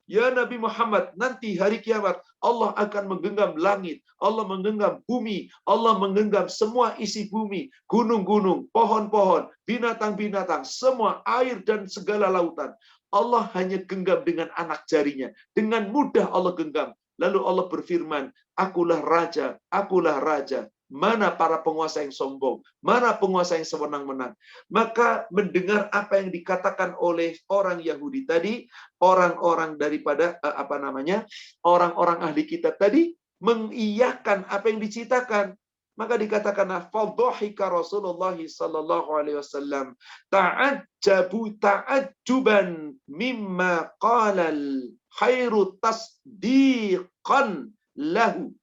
Ya Nabi Muhammad, nanti hari kiamat Allah akan menggenggam langit, Allah menggenggam bumi, Allah menggenggam semua isi bumi, gunung-gunung, pohon-pohon, binatang-binatang, semua air dan segala lautan. Allah hanya genggam dengan anak jarinya. Dengan mudah Allah genggam. Lalu Allah berfirman, akulah raja, akulah raja. Mana para penguasa yang sombong? Mana penguasa yang sewenang-wenang? Maka mendengar apa yang dikatakan oleh orang Yahudi tadi, orang-orang daripada orang-orang ahli kitab tadi mengiyakan apa yang diceritakan. Maka dikatakan fadhahika Rasulullah sallallahu alaihi wasallam ta'ajjuban mimma qala al-khairu tasdiqan lahu.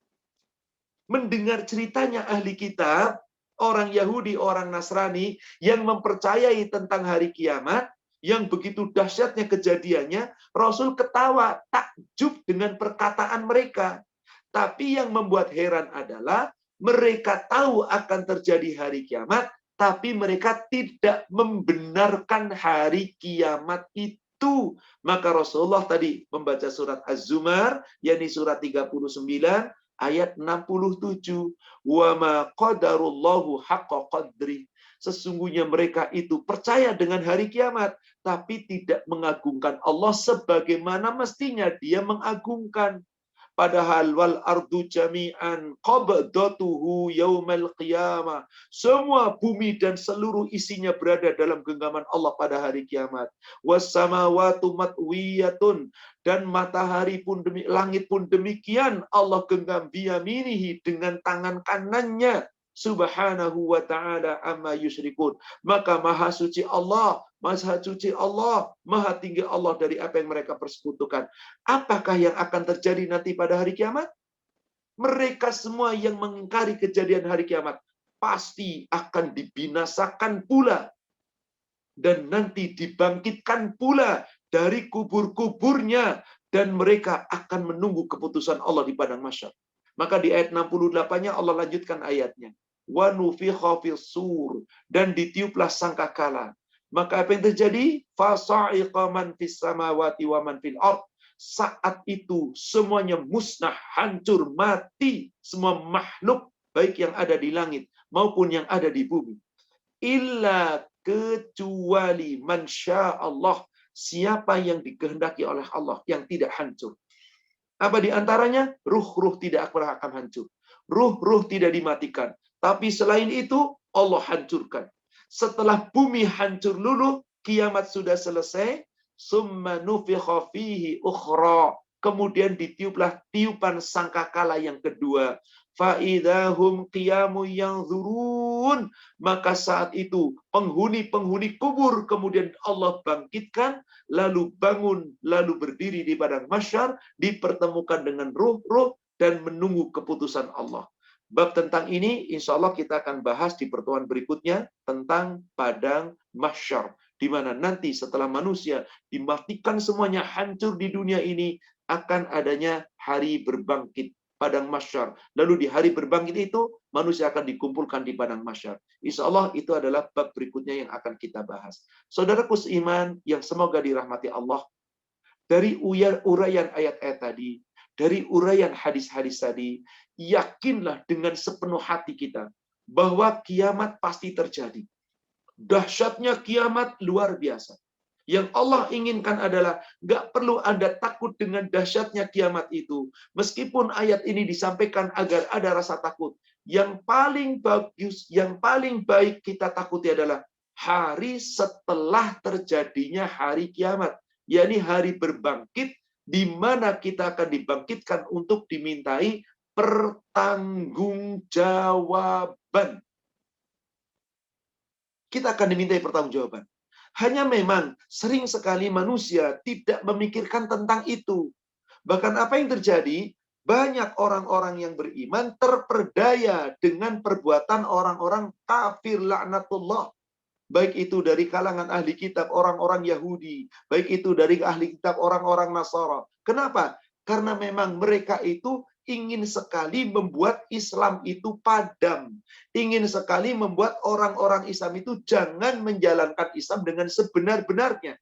Mendengar ceritanya ahli kitab, orang Yahudi, orang Nasrani, yang mempercayai tentang hari kiamat, yang begitu dahsyatnya kejadiannya, Rasul ketawa, takjub dengan perkataan mereka. Tapi yang membuat heran adalah, mereka tahu akan terjadi hari kiamat, tapi mereka tidak membenarkan hari kiamat itu. Maka Rasulullah tadi membaca surat Az-Zumar, yakni surat 39, ayat 67, wa ma qadarullahu haqqa qadri. Sesungguhnya mereka itu percaya dengan hari kiamat, tapi tidak mengagungkan Allah sebagaimana mestinya dia mengagungkan. Padahal wal ardu jami'an qabdatuhu yaumal qiyamah. Semua bumi dan seluruh isinya berada dalam genggaman Allah pada hari kiamat. Was samawati matwiyatun, dan matahari pun langit pun demikian Allah genggam biyaminihi dengan tangan kanannya. subhanahu wa ta'ala amma yusyrikun. Maka maha suci Allah, maha tinggi Allah dari apa yang mereka persekutukan. Apakah yang akan terjadi nanti pada hari kiamat? Mereka semua yang mengingkari kejadian hari kiamat pasti akan dibinasakan pula. Dan nanti dibangkitkan pula dari kubur-kuburnya. Dan mereka akan menunggu keputusan Allah di padang mahsyar. Maka di ayat 68-nya Allah lanjutkan ayatnya. Wa nufikha fis-sur, dan ditiuplah sangkakala. Maka apa yang terjadi? Fasa'iqa man fis samawati wa man fil ard. Saat itu semuanya musnah, hancur, mati semua makhluk baik yang ada di langit maupun yang ada di bumi. Illa, kecuali man syaa Allah, siapa yang dikehendaki oleh Allah yang tidak hancur. Apa di antaranya? Ruh-ruh tidak akan hancur. Ruh-ruh tidak dimatikan. Tapi selain itu, Allah hancurkan. Setelah bumi hancur luluh, kiamat sudah selesai, summa nufikha fihi ukhra. Kemudian ditiuplah tiupan sangkakala yang kedua. Fa'idahum qiyamu yanzurun. Maka saat itu penghuni-penghuni kubur kemudian Allah bangkitkan, lalu bangun, lalu berdiri di padang mahsyar, dipertemukan dengan ruh-ruh dan menunggu keputusan Allah. Bab tentang ini insya Allah kita akan bahas di pertemuan berikutnya tentang padang mahsyar, di mana nanti setelah manusia dimatikan semuanya, hancur di dunia ini, akan adanya hari berbangkit, padang mahsyar. Lalu di hari berbangkit itu manusia akan dikumpulkan di padang mahsyar. Insya Allah itu adalah bab berikutnya yang akan kita bahas. Saudaraku seiman yang semoga dirahmati Allah, dari uraian ayat-ayat tadi, dari uraian hadis-hadis tadi, yakinlah dengan sepenuh hati kita bahwa kiamat pasti terjadi. Dahsyatnya kiamat luar biasa. Yang Allah inginkan adalah nggak perlu Anda takut dengan dahsyatnya kiamat itu. Meskipun ayat ini disampaikan agar ada rasa takut. Yang paling bagus, yang paling baik kita takuti adalah hari setelah terjadinya hari kiamat. Yakni hari berbangkit, di mana kita akan dibangkitkan untuk dimintai pertanggungjawaban. Kita akan dimintai pertanggungjawaban. Hanya memang sering sekali manusia tidak memikirkan tentang itu. Bahkan apa yang terjadi? Banyak orang-orang yang beriman terperdaya dengan perbuatan orang-orang kafir laknatullah. Baik itu dari kalangan ahli kitab orang-orang Yahudi, baik itu dari ahli kitab orang-orang Nasara. Kenapa? Karena memang mereka itu ingin sekali membuat Islam itu padam. Ingin sekali membuat orang-orang Islam itu jangan menjalankan Islam dengan sebenar-benarnya.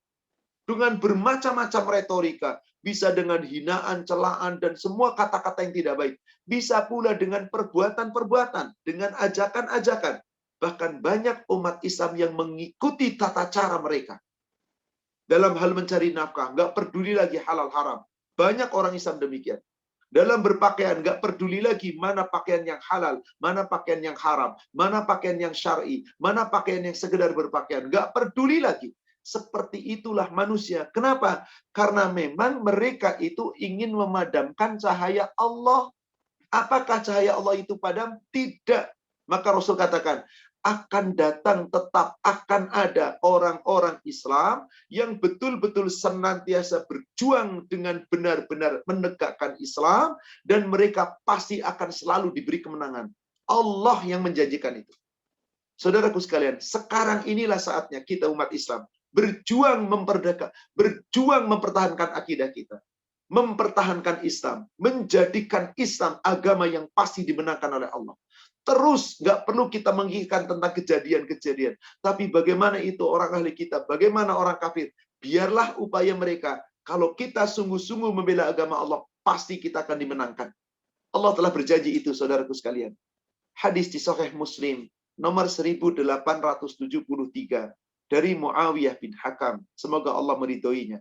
Dengan bermacam-macam retorika. Bisa dengan hinaan, celaan, dan semua kata-kata yang tidak baik. Bisa pula dengan perbuatan-perbuatan. Dengan ajakan-ajakan. Bahkan banyak umat Islam yang mengikuti tata cara mereka. Dalam hal mencari nafkah. Nggak peduli lagi halal haram. Banyak orang Islam demikian. Dalam berpakaian, nggak peduli lagi mana pakaian yang halal, mana pakaian yang haram, mana pakaian yang syar'i, mana pakaian yang sekedar berpakaian. Nggak peduli lagi. Seperti itulah manusia. Kenapa? Karena memang mereka itu ingin memadamkan cahaya Allah. Apakah cahaya Allah itu padam? Tidak. Maka Rasul katakan, akan datang tetap akan ada orang-orang Islam yang betul-betul senantiasa berjuang dengan benar-benar menegakkan Islam dan mereka pasti akan selalu diberi kemenangan. Allah yang menjanjikan itu. Saudaraku sekalian, sekarang inilah saatnya kita umat Islam berjuang mempertahankan akidah kita. Mempertahankan Islam, menjadikan Islam agama yang pasti dimenangkan oleh Allah. Terus, nggak perlu kita menginginkan tentang kejadian-kejadian. Tapi bagaimana itu orang ahli kitab, bagaimana orang kafir, biarlah upaya mereka. Kalau kita sungguh-sungguh membela agama Allah, pasti kita akan dimenangkan. Allah telah berjanji itu, saudaraku sekalian. Hadis di Sahih Muslim, nomor 1873, dari Muawiyah bin Hakam. Semoga Allah meridhoinya.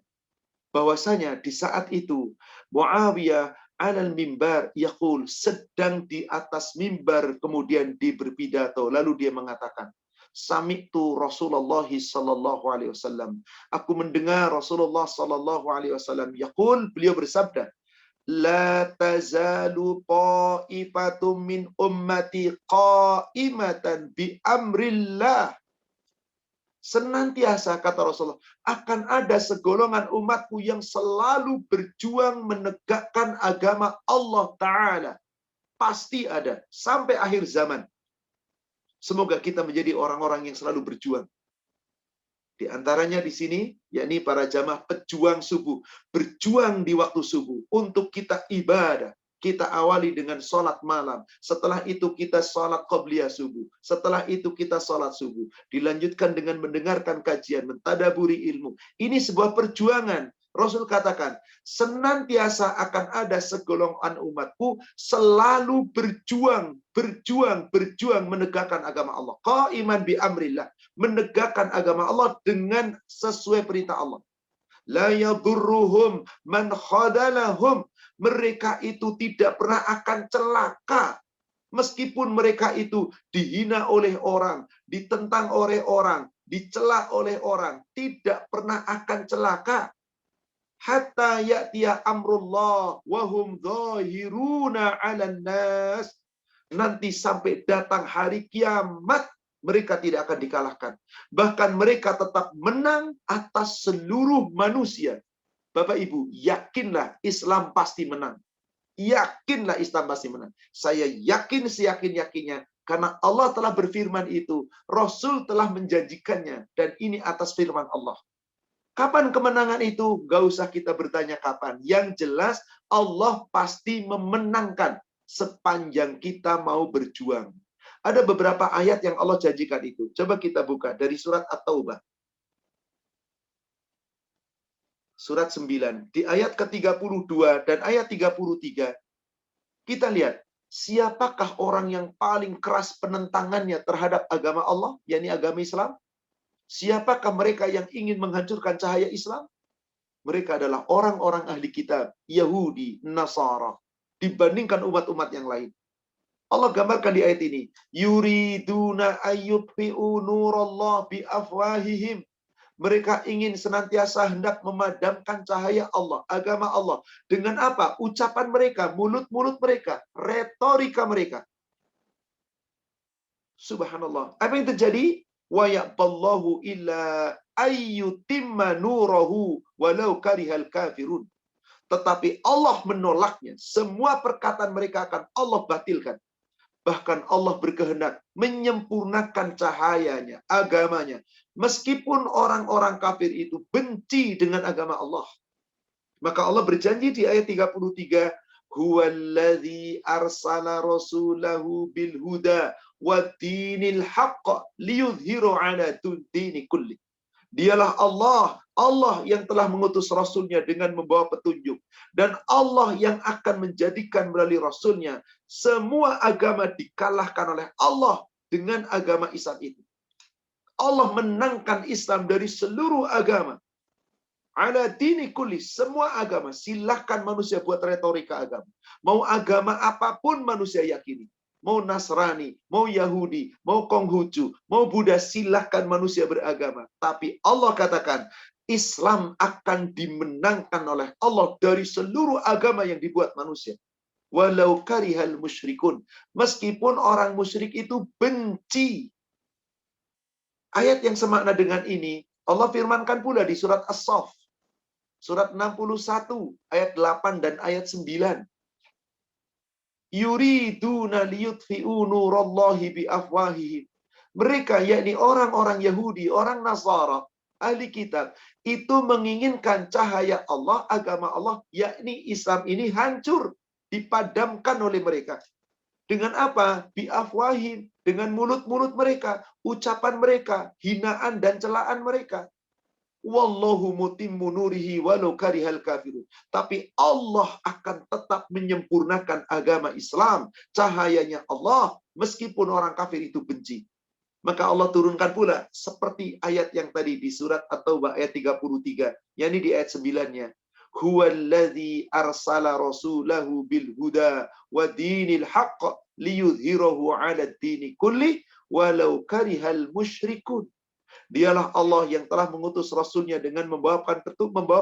Bahwasanya di saat itu, Muawiyah alal mimbar yaqul, sedang di atas mimbar kemudian berpidato, lalu dia mengatakan, sami'tu Rasulullah sallallahu alaihi wasallam, aku mendengar Rasulullah sallallahu alaihi wasallam yaqul, beliau bersabda, La tazalu ta'ifatum min ummati qa'imatan bi amrillah. Senantiasa, kata Rasulullah, akan ada segolongan umatku yang selalu berjuang menegakkan agama Allah Ta'ala. Pasti ada, sampai akhir zaman. Semoga kita menjadi orang-orang yang selalu berjuang. Di antaranya di sini, yakni para jamaah pejuang subuh. Berjuang di waktu subuh untuk kita ibadah. Kita awali dengan sholat malam. Setelah itu kita sholat qobliyah subuh. Setelah itu kita sholat subuh. Dilanjutkan dengan mendengarkan kajian, mentadaburi ilmu. Ini sebuah perjuangan. Rasul katakan, senantiasa akan ada segolongan umatku selalu berjuang menegakkan agama Allah. Qa'iman bi amrillah, menegakkan agama Allah dengan sesuai perintah Allah. La yadurruhum man khadalahum, mereka itu tidak pernah akan celaka. Meskipun mereka itu dihina oleh orang, ditentang oleh orang, dicela oleh orang, tidak pernah akan celaka. Hatta ya'tiya amrullah wa hum dhahiruna 'alan nas. Nanti sampai datang hari kiamat, mereka tidak akan dikalahkan. Bahkan mereka tetap menang atas seluruh manusia. Bapak Ibu, yakinlah Islam pasti menang. Yakinlah Islam pasti menang. Saya yakin seyakin-yakinnya karena Allah telah berfirman itu, Rasul telah menjanjikannya, dan ini atas firman Allah. Kapan kemenangan itu? Gak usah kita bertanya kapan. Yang jelas Allah pasti memenangkan sepanjang kita mau berjuang. Ada beberapa ayat yang Allah janjikan itu. Coba kita buka dari surat At-Taubah. Surat 9. Di ayat ke-32 dan ayat 33. Kita lihat. Siapakah orang yang paling keras penentangannya terhadap agama Allah? Yakni agama Islam. Siapakah mereka yang ingin menghancurkan cahaya Islam? Mereka adalah orang-orang ahli kitab, Yahudi, Nasara, dibandingkan umat-umat yang lain. Allah gambarkan di ayat ini, yuriduna ayyutfi'u nurallah bi afwahihim. Mereka ingin senantiasa hendak memadamkan cahaya Allah, agama Allah. Dengan apa? Ucapan mereka, mulut-mulut mereka, retorika mereka. Subhanallah. Apa yang terjadi? Wa ya'ballahu illa ayyutimma nurahu walau karihal kafirun. Tetapi Allah menolaknya. Semua perkataan mereka akan Allah batilkan. Bahkan Allah berkehendak menyempurnakan cahayanya, agamanya. Meskipun orang-orang kafir itu benci dengan agama Allah. Maka Allah berjanji di ayat 33, huwallazi arsala rasulahu bil huda wa dinil haqq liyudhiru ala dini kulli. Dialah Allah yang telah mengutus Rasulnya dengan membawa petunjuk. Dan Allah yang akan menjadikan melalui Rasulnya semua agama dikalahkan oleh Allah dengan agama Islam itu. Allah menangkan Islam dari seluruh agama. Ala dini kulli, semua agama. Silahkan manusia buat retorika agama. Mau agama apapun manusia yakini. Mau Nasrani, mau Yahudi, mau Konghucu, mau Buddha, silahkan manusia beragama. Tapi Allah katakan, Islam akan dimenangkan oleh Allah dari seluruh agama yang dibuat manusia. Walau karihal musyrikun. Meskipun orang musyrik itu benci. Ayat yang semakna dengan ini, Allah firmankan pula di surat As-Saff. Surat 61, ayat 8 dan ayat 9. Yuriduna liyutfi'u nurallahi biafwahihim. Mereka, yakni orang-orang Yahudi, orang Nasara, ahli kitab, itu menginginkan cahaya Allah, agama Allah, yakni Islam ini hancur, dipadamkan oleh mereka. Dengan apa? Biafwahim, dengan mulut-mulut mereka, ucapan mereka, hinaan dan celaan mereka. Wallahu mutimmu nurihi walau karihal kafirun. Tapi Allah akan tetap menyempurnakan agama Islam, cahayanya Allah, meskipun orang kafir itu benci. Maka Allah turunkan pula seperti ayat yang tadi di surat At-Taubah ayat 33, yakni di ayat 9-nya. Huwallazi arsala rasulahu bil huda wa dinil haqq liyudhhirahu 'ala ad-dini kulli walau karihal musyrikun. Dialah Allah yang telah mengutus Rasulnya dengan membawa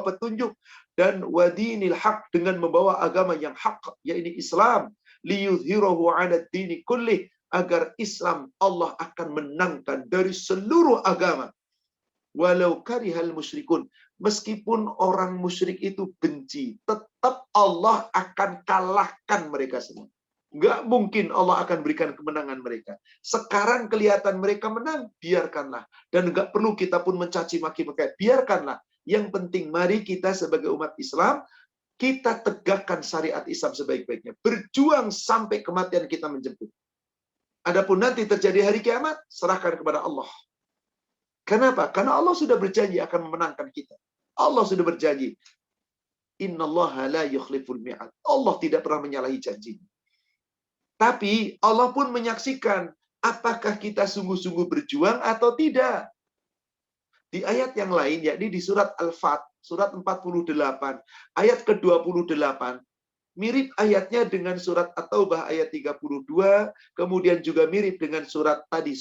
petunjuk dan wadinil haq, dengan membawa agama yang hak, yaitu Islam, liyudhhirahu 'ala dini kullih, agar Islam Allah akan menangkan dari seluruh agama. Walau karihal musyrikun, meskipun orang musyrik itu benci, tetap Allah akan kalahkan mereka semua. Nggak mungkin Allah akan berikan kemenangan mereka. Sekarang kelihatan mereka menang, biarkanlah. Dan nggak perlu kita pun mencaci maki mereka, biarkanlah. Yang penting mari kita sebagai umat Islam, kita tegakkan syariat Islam sebaik-baiknya. Berjuang sampai kematian kita menjemput. Adapun nanti terjadi hari kiamat, serahkan kepada Allah. Kenapa? Karena Allah sudah berjanji akan memenangkan kita. Allah sudah berjanji. Innallaha la yukhliful mi'ad. Allah tidak pernah menyalahi janjinya. Tapi Allah pun menyaksikan apakah kita sungguh-sungguh berjuang atau tidak. Di ayat yang lain, yakni di surat Al-Fat, surat 48, ayat ke-28, mirip ayatnya dengan surat At-Taubah ayat 32, kemudian juga mirip dengan surat tadi,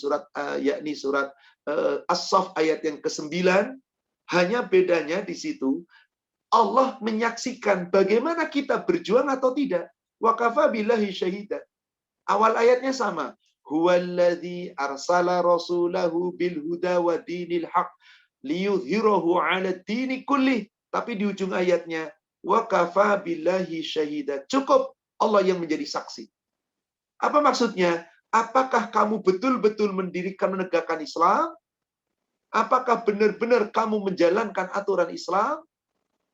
yakni surat As-Saff ayat yang ke-9. Hanya bedanya di situ, Allah menyaksikan bagaimana kita berjuang atau tidak. Wa kafa billahi syahida. Awal ayatnya sama. Huwallazi arsala rasulahu bil huda wa dinil haq liyudhhirahu 'ala dini kullih. Tapi di ujung ayatnya wa kafa billahi syahida. Cukup Allah yang menjadi saksi. Apa maksudnya? Apakah kamu betul-betul menegakkan Islam? Apakah benar-benar kamu menjalankan aturan Islam?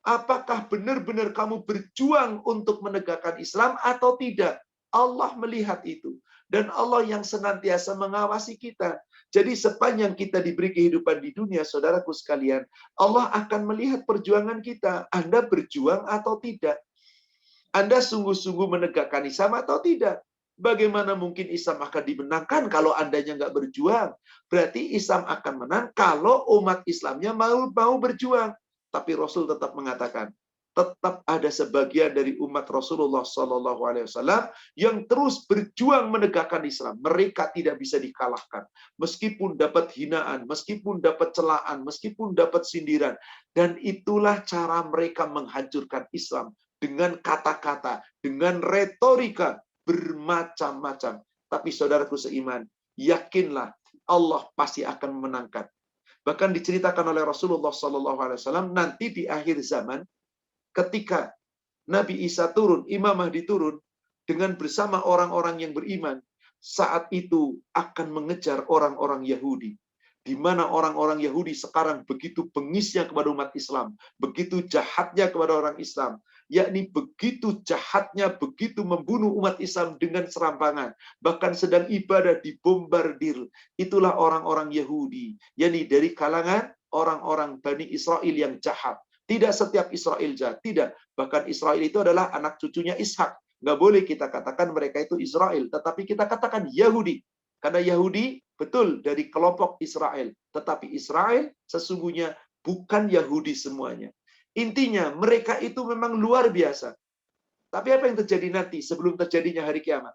Apakah benar-benar kamu berjuang untuk menegakkan Islam atau tidak? Allah melihat itu. Dan Allah yang senantiasa mengawasi kita. Jadi sepanjang kita diberi kehidupan di dunia, saudaraku sekalian, Allah akan melihat perjuangan kita. Anda berjuang atau tidak? Anda sungguh-sungguh menegakkan Islam atau tidak? Bagaimana mungkin Islam akan dimenangkan kalau Andanya nggak berjuang? Berarti Islam akan menang kalau umat Islamnya mau berjuang. Tapi Rasul tetap mengatakan, tetap ada sebagian dari umat Rasulullah SAW yang terus berjuang menegakkan Islam. Mereka tidak bisa dikalahkan, meskipun dapat hinaan, meskipun dapat celaan, meskipun dapat sindiran. Dan itulah cara mereka menghancurkan Islam dengan kata-kata, dengan retorika bermacam-macam. Tapi saudaraku seiman, yakinlah Allah pasti akan memenangkan. Bahkan diceritakan oleh Rasulullah SAW nanti di akhir zaman, ketika Nabi Isa turun, Imam Mahdi turun, dengan bersama orang-orang yang beriman, saat itu akan mengejar orang-orang Yahudi. Di mana orang-orang Yahudi sekarang begitu bengisnya kepada umat Islam, begitu jahatnya kepada orang Islam, yakni begitu jahatnya, begitu membunuh umat Islam dengan serampangan, bahkan sedang ibadah dibombardir. Itulah orang-orang Yahudi, yakni dari kalangan orang-orang Bani Israel yang jahat. Tidak setiap Israel jahat, tidak. Bahkan Israel itu adalah anak cucunya Ishak. Nggak boleh kita katakan mereka itu Israel, tetapi kita katakan Yahudi. Karena Yahudi betul dari kelompok Israel. Tetapi Israel sesungguhnya bukan Yahudi semuanya. Intinya mereka itu memang luar biasa. Tapi apa yang terjadi nanti sebelum terjadinya hari kiamat?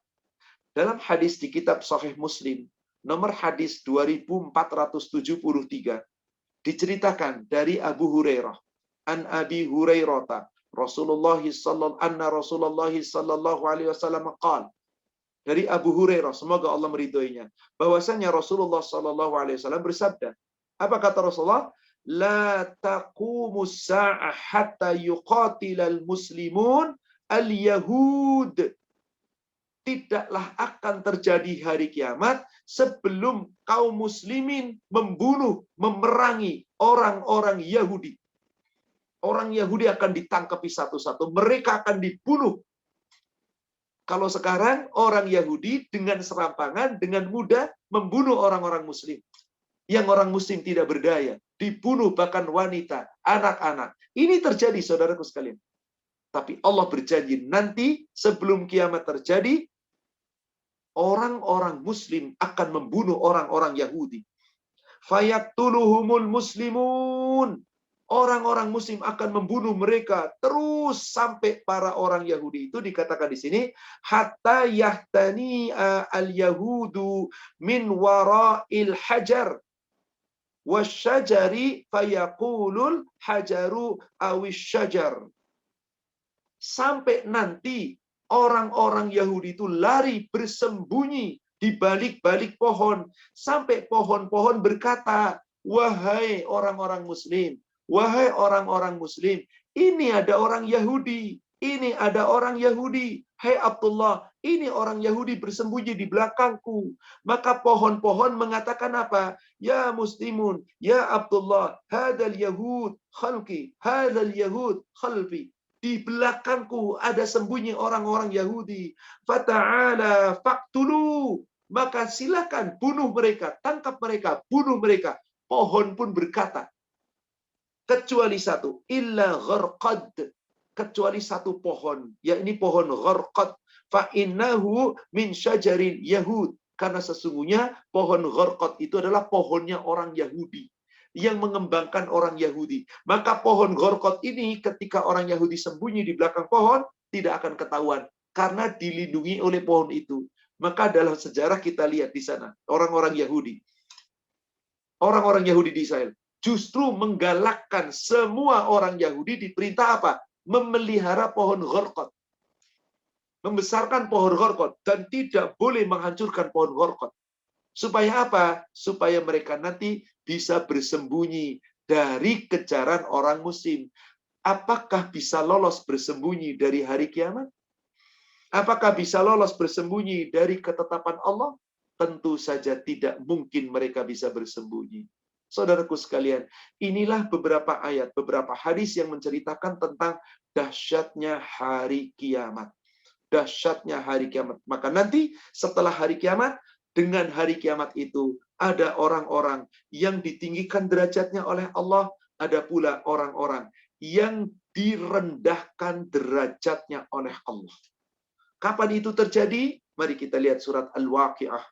Dalam hadis di kitab Sahih Muslim, nomor hadis 2473, diceritakan dari Abu Hurairah. An Abi Hurairah Rasulullah sallallahu alaihi wasallam qala, dari Abu Hurairah, semoga Allah meridhoinya, bahwasanya Rasulullah sallallahu alaihi wasallam bersabda. Apa kata Rasulullah? La taqumus sa'ah hatta yuqatilal muslimun al-yahud. Tidaklah akan terjadi hari kiamat sebelum kaum muslimin membunuh, memerangi orang-orang Yahudi. Orang Yahudi akan ditangkapi satu-satu. Mereka akan dibunuh. Kalau sekarang orang Yahudi dengan serampangan, dengan mudah membunuh orang-orang Muslim. Yang orang Muslim tidak berdaya. Dibunuh bahkan wanita, anak-anak. Ini terjadi saudaraku sekalian. Tapi Allah berjanji nanti sebelum kiamat terjadi, orang-orang Muslim akan membunuh orang-orang Yahudi. Fayaktuluhumul muslimun. Orang-orang Muslim akan membunuh mereka terus sampai para orang Yahudi itu dikatakan di sini hatta yahtani al-yahudu min wara'il hajar wasyajari fayaqulul hajaru awisyajar. Sampai nanti orang-orang Yahudi itu lari bersembunyi di balik-balik pohon. Sampai pohon-pohon berkata, wahai orang-orang muslim, wahai orang-orang muslim, ini ada orang Yahudi, ini ada orang Yahudi. Hai Abdullah, ini orang Yahudi bersembunyi di belakangku. Maka pohon-pohon mengatakan apa? Ya muslimun, ya Abdullah, hadal Yahud khalqi, hadal Yahud khalfi. Di belakangku ada sembunyi orang-orang Yahudi. Fata'ala faqtulu. Maka silakan bunuh mereka, tangkap mereka, bunuh mereka. Pohon pun berkata, kecuali satu, illa gharqad, kecuali satu pohon, yakni pohon gharqad. Fa innahu min syajaril yahud, karena sesungguhnya pohon gharqad itu adalah pohonnya orang Yahudi yang mengembangkan orang Yahudi. Maka pohon gharqad ini ketika orang Yahudi sembunyi di belakang pohon tidak akan ketahuan karena dilindungi oleh pohon itu. Maka dalam sejarah kita lihat di sana orang-orang Yahudi di Israel justru menggalakkan semua orang Yahudi diperintah apa? Memelihara pohon gharqad. Membesarkan pohon gharqad dan tidak boleh menghancurkan pohon gharqad. Supaya apa? Supaya mereka nanti bisa bersembunyi dari kejaran orang muslim. Apakah bisa lolos bersembunyi dari hari kiamat? Apakah bisa lolos bersembunyi dari ketetapan Allah? Tentu saja tidak mungkin mereka bisa bersembunyi. Saudaraku sekalian, inilah beberapa ayat, beberapa hadis yang menceritakan tentang dahsyatnya hari kiamat. Dahsyatnya hari kiamat. Maka nanti setelah hari kiamat, dengan hari kiamat itu ada orang-orang yang ditinggikan derajatnya oleh Allah, ada pula orang-orang yang direndahkan derajatnya oleh Allah. Kapan itu terjadi? Mari kita lihat surat Al-Waqi'ah.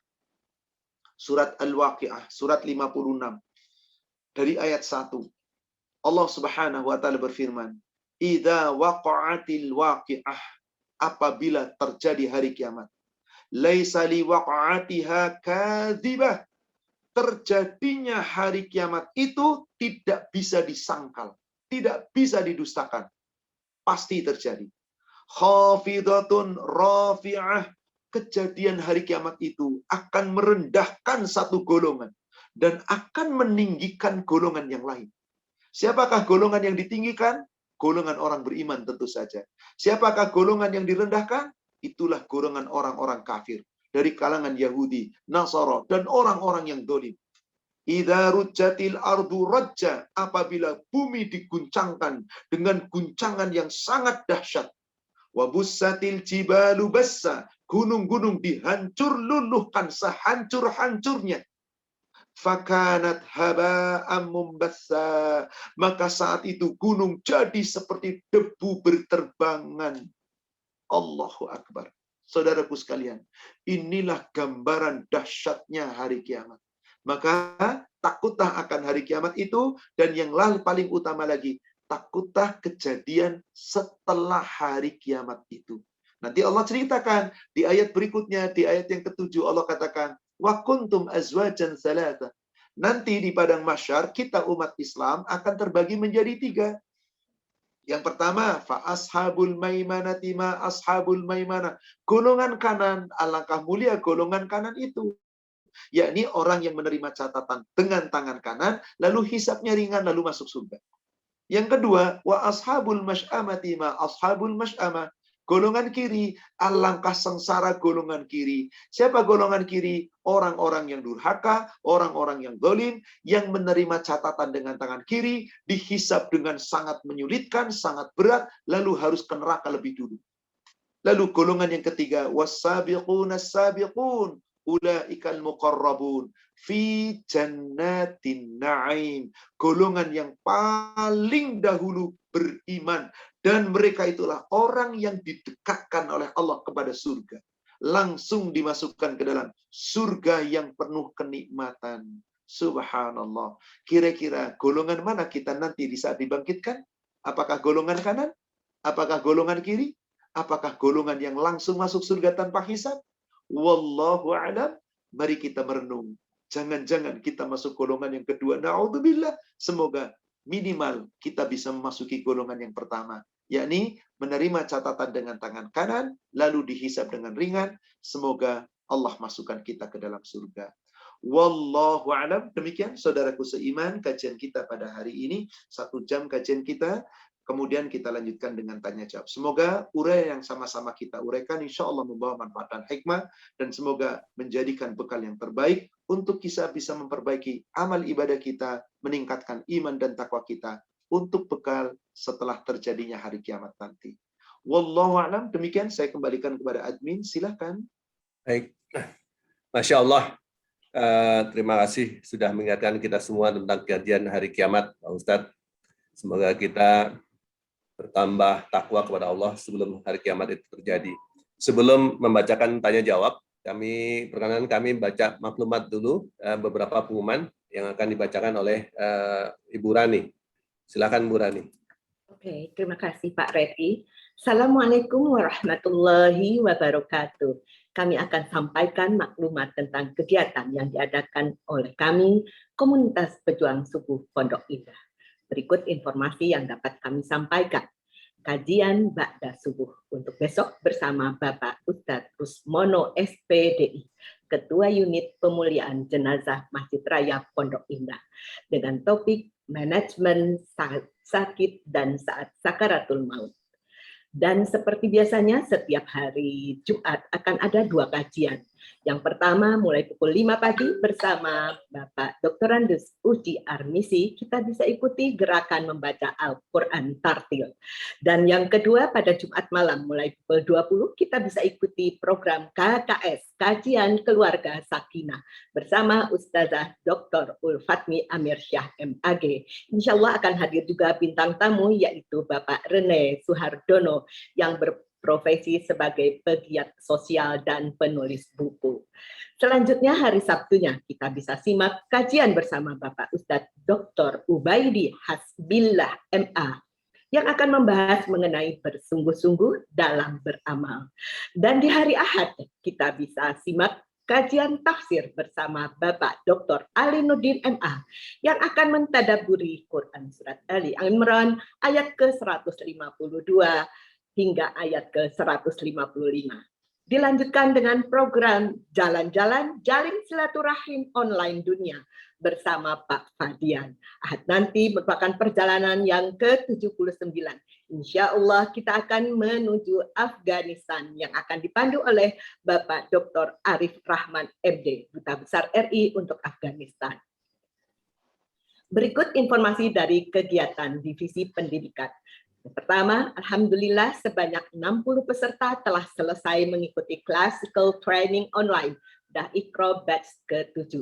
Surat Al-Waqi'ah, surat 56. Dari ayat 1. Allah Subhanahu wa taala berfirman, "Idza waqa'atil waqi'ah." Apabila terjadi hari kiamat. Laisa li waqa'atiha kadzibah. Terjadinya hari kiamat itu tidak bisa disangkal, tidak bisa didustakan. Pasti terjadi. Khafidatun rafi'ah. Kejadian hari kiamat itu akan merendahkan satu golongan dan akan meninggikan golongan yang lain. Siapakah golongan yang ditinggikan? Golongan orang beriman tentu saja. Siapakah golongan yang direndahkan? Itulah golongan orang-orang kafir dari kalangan Yahudi, Nasara, dan orang-orang yang dolim. Idza rujjatil ardu rajja, apabila bumi diguncangkan dengan guncangan yang sangat dahsyat. Wa bussatil jibalu bassa, gunung-gunung dihancur luluhkan sehancur-hancurnya. Fakanat haba'am mumbassa, maka saat itu gunung jadi seperti debu berterbangan. Allahu Akbar. Saudaraku sekalian, inilah gambaran dahsyatnya hari kiamat. Maka takutlah akan hari kiamat itu, dan yang paling utama lagi, takutlah kejadian setelah hari kiamat itu. Nanti Allah ceritakan di ayat berikutnya, di ayat yang ke-7 Allah katakan, wa kuntum azwajan thalatha. Nanti di padang mahsyar kita umat Islam akan terbagi menjadi 3. Yang pertama, fa ashabul maimanati ma ashabul maimanah. Golongan kanan, alangkah mulia golongan kanan itu. Yakni orang yang menerima catatan dengan tangan kanan, lalu hisabnya ringan, lalu masuk surga. Yang kedua, wa ashabul masy'amati ma ashabul masy'amah. Golongan kiri, alangkah sengsara golongan kiri. Siapa golongan kiri? Orang-orang yang durhaka, orang-orang yang zalim, yang menerima catatan dengan tangan kiri, dihisab dengan sangat menyulitkan, sangat berat, lalu harus ke neraka lebih dulu. Lalu golongan yang ketiga, was-sabiquna as-sabiqun, ulaikal muqarrabun fi jannatin na'im. Golongan yang paling dahulu beriman, dan mereka itulah orang yang didekatkan oleh Allah kepada surga. Langsung dimasukkan ke dalam surga yang penuh kenikmatan. Subhanallah. Kira-kira golongan mana kita nanti di saat dibangkitkan? Apakah golongan kanan? Apakah golongan kiri? Apakah golongan yang langsung masuk surga tanpa hisab? Wallahu a'lam. Mari kita merenung. Jangan-jangan kita masuk golongan yang kedua. Na'udzubillah. Semoga minimal kita bisa memasuki golongan yang pertama, yakni menerima catatan dengan tangan kanan, lalu dihisab dengan ringan. Semoga Allah masukkan kita ke dalam surga. Wallahu a'lam. Demikian saudaraku seiman kajian kita pada hari ini. 1 jam kajian kita. Kemudian kita lanjutkan dengan tanya jawab. Semoga uraian yang sama-sama kita uraikan insya Allah membawa manfaat dan hikmah, dan semoga menjadikan bekal yang terbaik untuk kita bisa memperbaiki amal ibadah kita, meningkatkan iman dan takwa kita untuk bekal setelah terjadinya hari kiamat nanti. Wallahu a'lam. Demikian saya kembalikan kepada admin. Silakan.
Baik, Masya Allah. Terima kasih sudah mengingatkan kita semua tentang kajian hari kiamat, Pak Ustadz. Semoga kita bertambah takwa kepada Allah sebelum hari kiamat itu terjadi. Sebelum membacakan tanya jawab, kami baca maklumat dulu, beberapa pengumuman yang akan dibacakan oleh Ibu Rani. Silakan Bu Rani.
Oke, terima kasih Pak Reddy. Assalamualaikum warahmatullahi wabarakatuh. Kami akan sampaikan maklumat tentang kegiatan yang diadakan oleh kami, Komunitas Pejuang Subuh Pondok Indah. Berikut informasi yang dapat kami sampaikan. Kajian Ba'da Subuh untuk besok bersama Bapak Ustadz Rusmono SPDI, Ketua Unit Pemuliaan Jenazah Masjid Raya Pondok Indah, dengan topik manajemen saat sakit dan saat sakaratul maut. Dan seperti biasanya setiap hari Jumat akan ada 2 kajian. Yang pertama mulai pukul 5 pagi bersama Bapak Dr. Andus Uji Armisi, kita bisa ikuti gerakan membaca Al-Quran Tartil. Dan yang kedua pada Jumat malam mulai pukul 20 kita bisa ikuti program KKS, Kajian Keluarga Sakinah, bersama Ustazah Dr. Ulfatmi Amir Syah MAG. Insya Allah akan hadir juga bintang tamu yaitu Bapak Rene Suhardono yang berprofesi sebagai pegiat sosial dan penulis buku. Selanjutnya hari Sabtunya kita bisa simak kajian bersama Bapak Ustadz Dr. Ubaidi Hasbillah MA yang akan membahas mengenai bersungguh-sungguh dalam beramal. Dan di hari Ahad kita bisa simak kajian tafsir bersama Bapak Dr. Ali Nurdin MA yang akan mentadaburi Quran Surat Ali Imran ayat ke-152 hingga ayat ke-155. Dilanjutkan dengan program Jalan-Jalan Jalin Silaturahim Online Dunia bersama Pak Fadian. Ahad nanti merupakan perjalanan yang ke-79. Insya Allah kita akan menuju Afghanistan yang akan dipandu oleh Bapak Dr. Arif Rahman MD, Duta Besar RI untuk Afghanistan. Berikut informasi dari kegiatan Divisi Pendidikan. Pertama, alhamdulillah sebanyak 60 peserta telah selesai mengikuti Classical Training Online dah Iqra batch ke-7.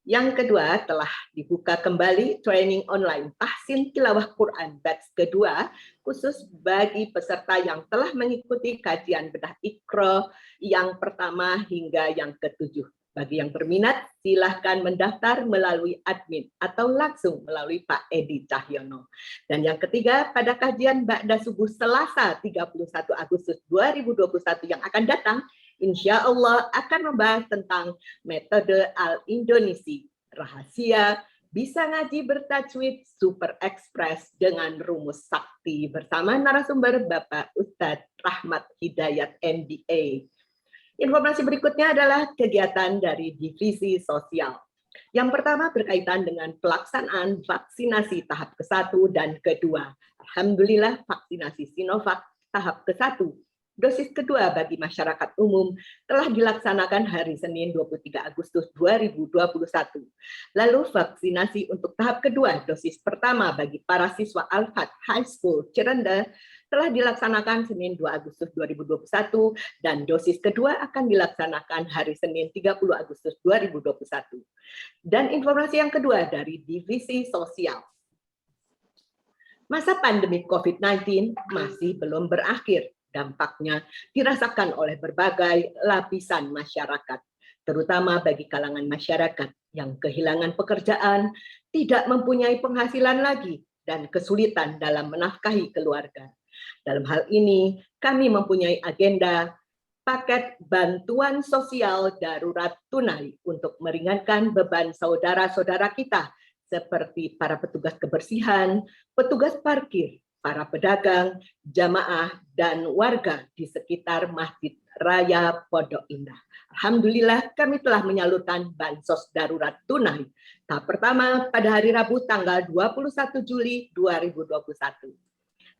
Yang kedua, telah dibuka kembali training online Tahsin Tilawah Quran batch kedua khusus bagi peserta yang telah mengikuti kajian bedah Iqra yang pertama hingga yang ke-7. Bagi yang berminat, silahkan mendaftar melalui admin atau langsung melalui Pak Edi Cahyono. Dan yang ketiga, pada kajian Ba'da Subuh Selasa 31 Agustus 2021 yang akan datang, insya Allah akan membahas tentang metode Al-Indonesi, rahasia, bisa ngaji bertajwid super ekspres dengan rumus sakti bersama narasumber Bapak Ustadz Rahmat Hidayat MBA. Informasi berikutnya adalah kegiatan dari Divisi Sosial. Yang pertama berkaitan dengan pelaksanaan vaksinasi tahap ke-1 dan ke-2. Alhamdulillah vaksinasi Sinovac tahap ke-1, dosis kedua bagi masyarakat umum telah dilaksanakan hari Senin 23 Agustus 2021. Lalu vaksinasi untuk tahap kedua, dosis pertama bagi para siswa Al-Fat High School Cirende telah dilaksanakan Senin 2 Agustus 2021 dan dosis kedua akan dilaksanakan hari Senin 30 Agustus 2021. Dan informasi yang kedua dari Divisi Sosial. Masa pandemi COVID-19 masih belum berakhir. Dampaknya dirasakan oleh berbagai lapisan masyarakat, terutama bagi kalangan masyarakat yang kehilangan pekerjaan, tidak mempunyai penghasilan lagi, dan kesulitan dalam menafkahi keluarga. Dalam hal ini, kami mempunyai agenda paket bantuan sosial darurat tunai untuk meringankan beban saudara-saudara kita seperti para petugas kebersihan, petugas parkir, para pedagang, jamaah, dan warga di sekitar Masjid Raya Pondok Indah. Alhamdulillah kami telah menyalurkan bansos darurat tunai. Tahap pertama pada hari Rabu tanggal 21 Juli 2021.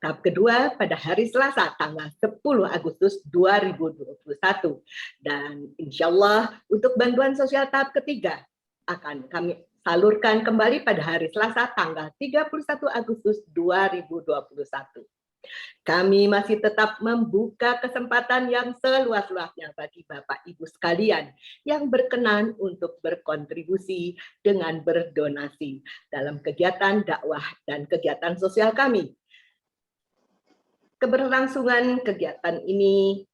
Tahap kedua pada hari Selasa tanggal 10 Agustus 2021. Dan insya Allah untuk bantuan sosial tahap ketiga akan kami salurkan kembali pada hari Selasa tanggal 31 Agustus 2021. Kami masih tetap membuka kesempatan yang seluas-luasnya bagi Bapak Ibu sekalian yang berkenan untuk berkontribusi dengan berdonasi dalam kegiatan dakwah dan kegiatan sosial kami. Keberlangsungan kegiatan ini,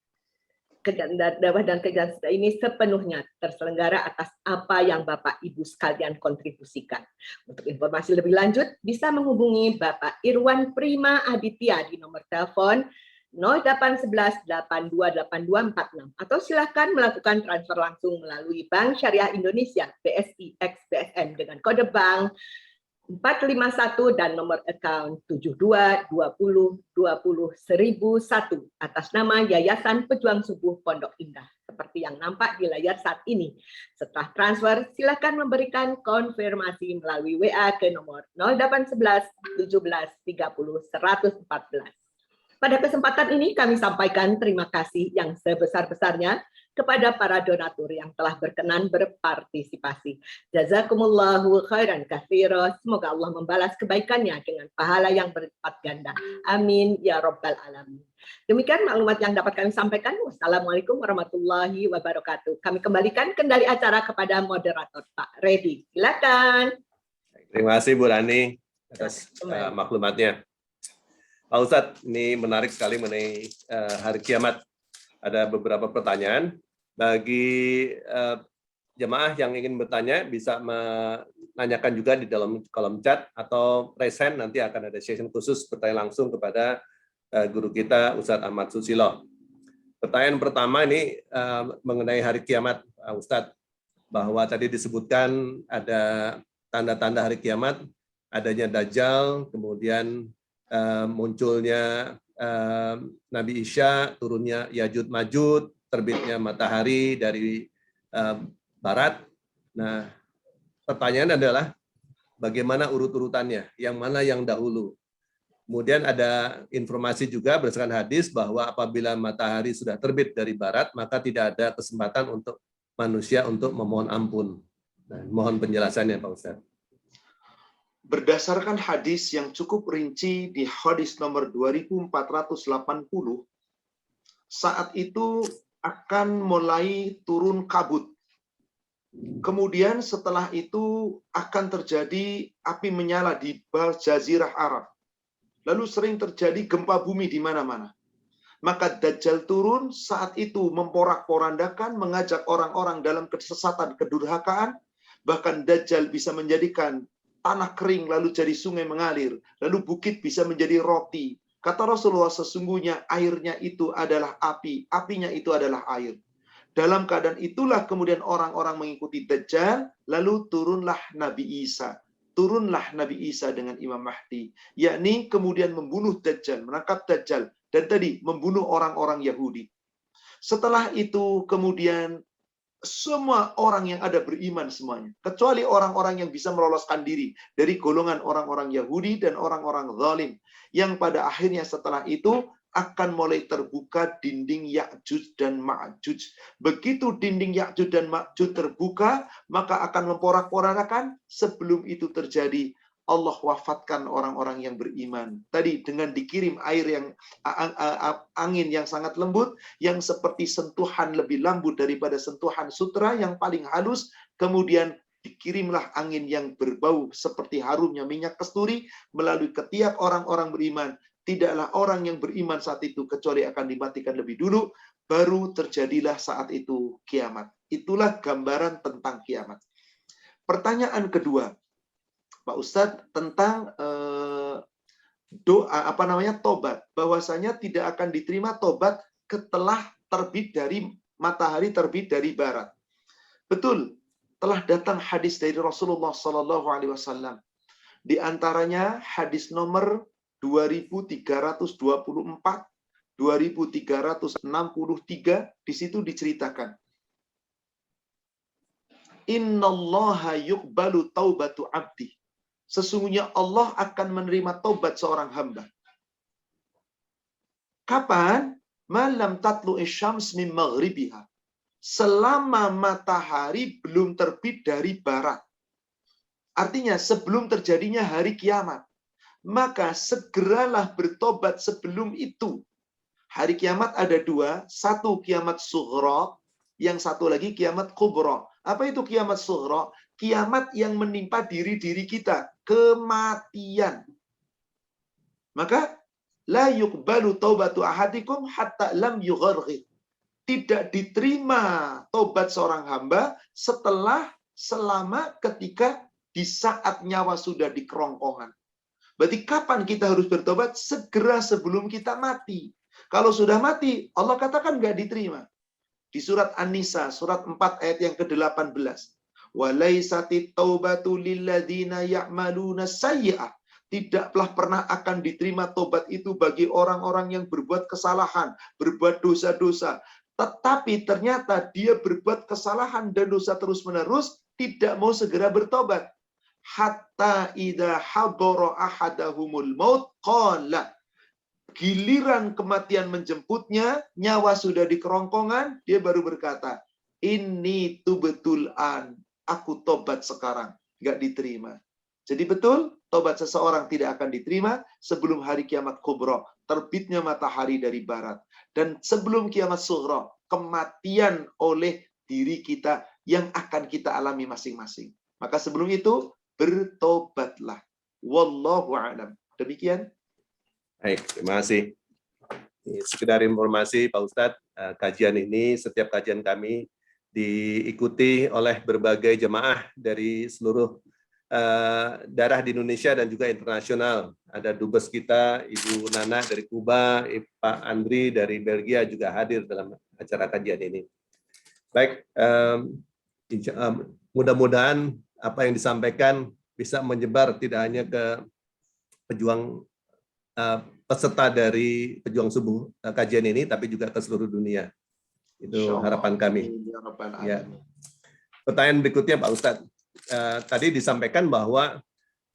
kegiatan dakwah dan kegiatan ini sepenuhnya terselenggara atas apa yang Bapak Ibu sekalian kontribusikan. Untuk informasi lebih lanjut bisa menghubungi Bapak Irwan Prima Aditya di nomor telepon 0811 828246 atau silakan melakukan transfer langsung melalui Bank Syariah Indonesia BSI X BSN dengan kode bank 451 dan nomor account 7220201001 atas nama Yayasan Pejuang Subuh Pondok Indah seperti yang nampak di layar saat ini. Setelah transfer, silakan memberikan konfirmasi melalui WA ke nomor 0811 17 30 114. Pada kesempatan ini kami sampaikan terima kasih yang sebesar-besarnya kepada para donatur yang telah berkenan berpartisipasi. Jazakumullahu khairan katsira. Semoga Allah membalas kebaikannya dengan pahala yang berlipat ganda. Amin ya rabbal alamin. Demikian maklumat yang dapat kami sampaikan. Wassalamualaikum warahmatullahi wabarakatuh. Kami kembalikan kendali acara kepada moderator Pak Redi. Silakan.
Terima kasih Bu Rani atas maklumatnya. Pak Ustadz, ini menarik sekali mengenai hari kiamat. Ada beberapa pertanyaan. Bagi jemaah yang ingin bertanya, bisa menanyakan juga di dalam kolom chat atau raise hand, nanti akan ada session khusus bertanya langsung kepada guru kita, Ustadz Ahmad Susilo. Pertanyaan pertama ini mengenai hari kiamat, Pak Ustadz, bahwa tadi disebutkan ada tanda-tanda hari kiamat, adanya Dajjal, kemudian munculnya Nabi Isa, turunnya Yajud Majud, terbitnya matahari dari barat. Nah, pertanyaan adalah bagaimana urut-urutannya, yang mana yang dahulu. Kemudian ada informasi juga berdasarkan hadis bahwa apabila matahari sudah terbit dari barat, maka tidak ada kesempatan untuk manusia untuk memohon ampun. Nah, mohon penjelasannya Pak Ustadz.
Berdasarkan hadis yang cukup rinci di hadis nomor 2480, saat itu akan mulai turun kabut. Kemudian setelah itu akan terjadi api menyala di Jazirah Arab. Lalu sering terjadi gempa bumi di mana-mana. Maka Dajjal turun saat itu memporak-porandakan, mengajak orang-orang dalam kesesatan, kedurhakaan. Bahkan Dajjal bisa menjadikan tanah kering lalu jadi sungai mengalir, lalu bukit bisa menjadi roti. Kata Rasulullah, sesungguhnya airnya itu adalah api, apinya itu adalah air. Dalam keadaan itulah kemudian orang-orang mengikuti Dajjal, lalu turunlah Nabi Isa. Turunlah Nabi Isa dengan Imam Mahdi, yakni kemudian membunuh Dajjal, menangkap Dajjal, dan tadi membunuh orang-orang Yahudi. Setelah itu kemudian semua orang yang ada beriman semuanya, kecuali orang-orang yang bisa meloloskan diri dari golongan orang-orang Yahudi dan orang-orang zalim, yang pada akhirnya setelah itu akan mulai terbuka dinding Ya'juj dan Ma'juj. Begitu dinding Ya'juj dan Ma'juj terbuka, maka akan memporak-porandakan. Sebelum itu terjadi, Allah wafatkan orang-orang yang beriman. Tadi dengan dikirim air yang angin yang sangat lembut, yang seperti sentuhan lebih lembut daripada sentuhan sutra yang paling halus, kemudian dikirimlah angin yang berbau seperti harumnya minyak kasturi melalui ketiak orang-orang beriman. Tidaklah orang yang beriman saat itu kecuali akan dimatikan lebih dulu, baru terjadilah saat itu kiamat. Itulah gambaran tentang kiamat. Pertanyaan kedua, Pak Ustadz, tentang doa tobat, bahwasanya tidak akan diterima tobat matahari terbit dari barat. Betul, telah datang hadis dari Rasulullah Sallallahu Alaihi Wasallam. Di antaranya hadis nomor 2324, 2363, di situ diceritakan. Innallaha yuqbalu taubatu abdi. Sesungguhnya Allah akan menerima taubat seorang hamba. Kapan? Malam tatlu isyams min maghribiha. Selama matahari belum terbit dari barat. Artinya sebelum terjadinya hari kiamat. Maka segeralah bertobat sebelum itu. Hari kiamat ada dua. Satu kiamat sughra, yang satu lagi kiamat kubra. Apa itu kiamat sughra? Kiamat yang menimpa diri-diri kita. Kematian. Maka la yuqbalu taubatu ahadikum hatta lam yugharghir. Tidak diterima taubat seorang hamba selama ketika di saat nyawa sudah di kerongkongan. Berarti kapan kita harus bertobat? Segera sebelum kita mati. Kalau sudah mati, Allah katakan nggak diterima. Di surat An-Nisa, surat 4 ayat yang ke-18. Walaisatit taubatu lilladzina ya'maluna sayyi'ah. Tidaklah pernah akan diterima tobat itu bagi orang-orang yang berbuat kesalahan, berbuat dosa-dosa. Tetapi ternyata dia berbuat kesalahan dan dosa terus-menerus, tidak mau segera bertobat. Hatta idza hadara ahadahumul maut qala. Giliran kematian menjemputnya, nyawa sudah di kerongkongan, dia baru berkata, "Inni tubtul an." Aku tobat sekarang, nggak diterima. Jadi betul, tobat seseorang tidak akan diterima sebelum hari kiamat kubra, terbitnya matahari dari barat. Dan sebelum kiamat sughra, kematian oleh diri kita yang akan kita alami masing-masing. Maka sebelum itu, bertobatlah. Wallahu a'lam. Demikian.
Baik, terima kasih. Sekedar informasi Pak Ustadz, kajian ini, setiap kajian kami diikuti oleh berbagai jemaah dari seluruh daerah di Indonesia dan juga internasional. Ada dubes kita, Ibu Nana dari Kuba, Pak Andri dari Belgia juga hadir dalam acara kajian ini. Baik, mudah-mudahan apa yang disampaikan bisa menyebar tidak hanya ke pejuang peserta dari pejuang subuh kajian ini, tapi juga ke seluruh dunia. Itu harapan kami. Ya. Pertanyaan berikutnya Pak Ustadz. Tadi disampaikan bahwa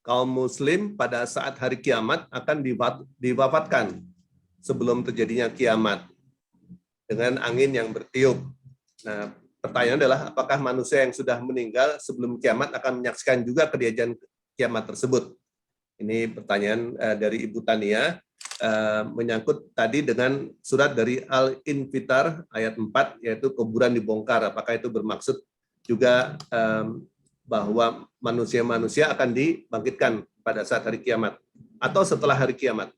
kaum muslim pada saat hari kiamat akan diwafatkan sebelum terjadinya kiamat dengan angin yang bertiup. Nah, pertanyaan adalah apakah manusia yang sudah meninggal sebelum kiamat akan menyaksikan juga kejadian kiamat tersebut? Ini pertanyaan dari Ibu Tania menyangkut tadi dengan surat dari Al-Infitar ayat 4, yaitu kuburan dibongkar. Apakah itu bermaksud juga bahwa manusia-manusia akan dibangkitkan pada saat hari kiamat atau setelah hari kiamat?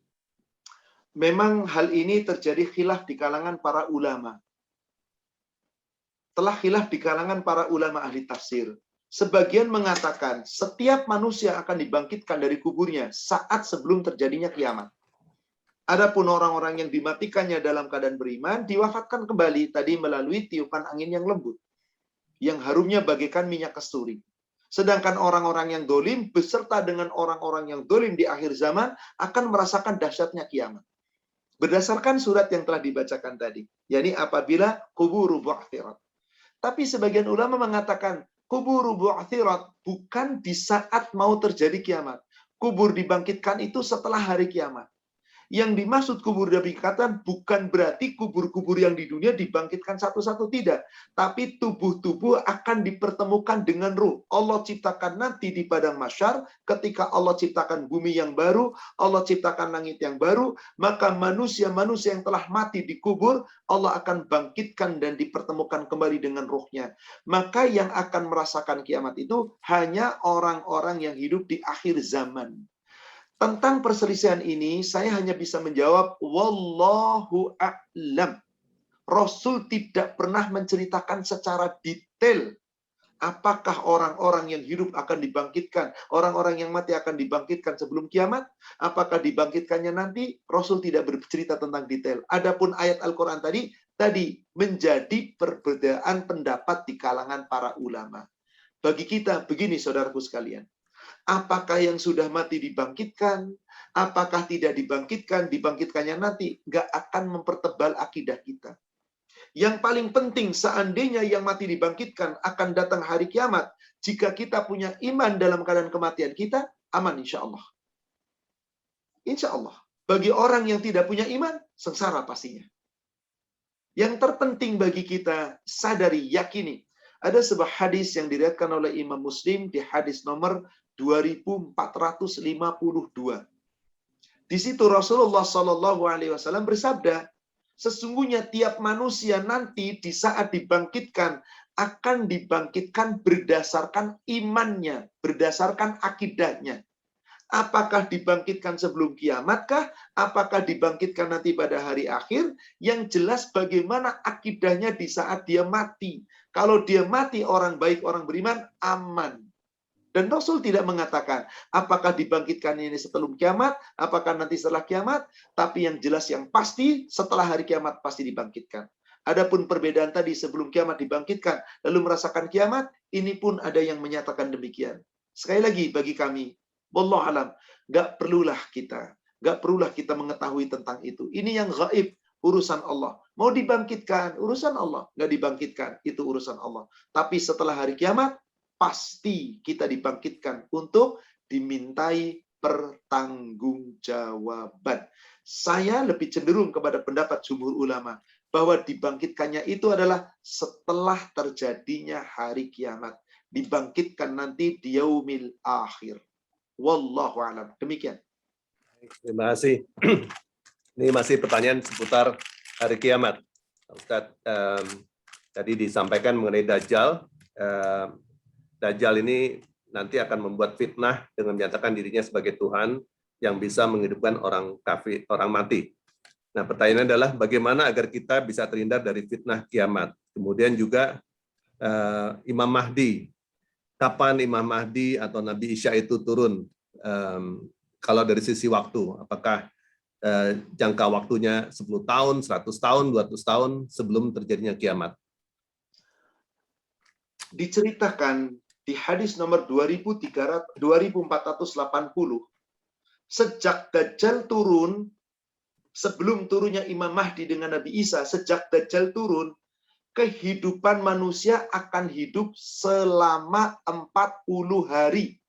Memang hal ini terjadi khilaf di kalangan para ulama. Telah khilaf di kalangan para ulama ahli tafsir. Sebagian mengatakan setiap manusia akan dibangkitkan dari kuburnya saat sebelum terjadinya kiamat. Adapun orang-orang yang dimatikannya dalam keadaan beriman diwafatkan kembali tadi melalui tiupan angin yang lembut, yang harumnya bagaikan minyak kasturi. Sedangkan orang-orang yang dolim beserta dengan orang-orang yang dolim di akhir zaman akan merasakan dahsyatnya kiamat. Berdasarkan surat yang telah dibacakan tadi, yakni apabila kuburu bu'athirat. Tapi sebagian ulama mengatakan kuburu bu'athirat bukan di saat mau terjadi kiamat. Kubur dibangkitkan itu setelah hari kiamat. Yang dimaksud kubur dibangkitkan bukan berarti kubur-kubur yang di dunia dibangkitkan satu-satu, tidak. Tapi tubuh-tubuh akan dipertemukan dengan ruh. Allah ciptakan nanti di padang mahsyar, ketika Allah ciptakan bumi yang baru, Allah ciptakan langit yang baru, maka manusia-manusia yang telah mati di kubur, Allah akan bangkitkan dan dipertemukan kembali dengan ruhnya. Maka yang akan merasakan kiamat itu hanya orang-orang yang hidup di akhir zaman. Tentang perselisihan ini, saya hanya bisa menjawab, wallahu a'lam. Rasul tidak pernah menceritakan secara detail apakah orang-orang yang hidup akan dibangkitkan, orang-orang yang mati akan dibangkitkan sebelum kiamat, apakah dibangkitkannya nanti, Rasul tidak bercerita tentang detail. Adapun ayat Al-Quran tadi tadi menjadi perbedaan pendapat di kalangan para ulama. Bagi kita, begini saudaraku sekalian. Apakah yang sudah mati dibangkitkan? Apakah tidak dibangkitkan? Dibangkitkannya nanti nggak akan mempertebal akidah kita. Yang paling penting, seandainya yang mati dibangkitkan akan datang hari kiamat, jika kita punya iman dalam keadaan kematian kita, aman insya Allah. Insya Allah. Bagi orang yang tidak punya iman, sengsara pastinya. Yang terpenting bagi kita, sadari, yakini. Ada sebuah hadis yang diriwayatkan oleh Imam Muslim di hadis nomor 2452. Di situ Rasulullah SAW bersabda, sesungguhnya tiap manusia nanti di saat dibangkitkan akan dibangkitkan berdasarkan imannya, berdasarkan akidahnya. Apakah dibangkitkan sebelum kiamatkah? Apakah dibangkitkan nanti pada hari akhir? Yang jelas bagaimana akidahnya di saat dia mati. Kalau dia mati orang baik, orang beriman, aman. Dan Rasul tidak mengatakan apakah dibangkitkan ini sebelum kiamat, apakah nanti setelah kiamat, tapi yang jelas yang pasti setelah hari kiamat pasti dibangkitkan. Adapun perbedaan tadi sebelum kiamat dibangkitkan, lalu merasakan kiamat, ini pun ada yang menyatakan demikian. Sekali lagi bagi kami, wallahu alam, nggak perlulah kita mengetahui tentang itu. Ini yang gaib, urusan Allah. Mau dibangkitkan, urusan Allah. Nggak dibangkitkan, itu urusan Allah. Tapi setelah hari kiamat, pasti kita dibangkitkan untuk dimintai pertanggungjawaban. Saya lebih cenderung kepada pendapat jumhur ulama bahwa dibangkitkannya itu adalah setelah terjadinya hari kiamat. Dibangkitkan nanti di yaumil akhir. Wallahu a'lam. Demikian.
Terima kasih. Ini masih pertanyaan seputar hari kiamat. Ustaz, tadi disampaikan mengenai Dajjal. Dajjal ini nanti akan membuat fitnah dengan menyatakan dirinya sebagai Tuhan yang bisa menghidupkan orang kafir, orang mati. Nah, pertanyaannya adalah bagaimana agar kita bisa terhindar dari fitnah kiamat. Kemudian juga Imam Mahdi. Kapan Imam Mahdi atau Nabi Isa itu turun? Kalau dari sisi waktu, apakah jangka waktunya 10 tahun, 100 tahun, 200 tahun sebelum terjadinya kiamat?
Diceritakan di hadis nomor 2480, sejak Dajjal turun, sebelum turunnya Imam Mahdi dengan Nabi Isa, sejak Dajjal turun, kehidupan manusia akan hidup selama 40 hari.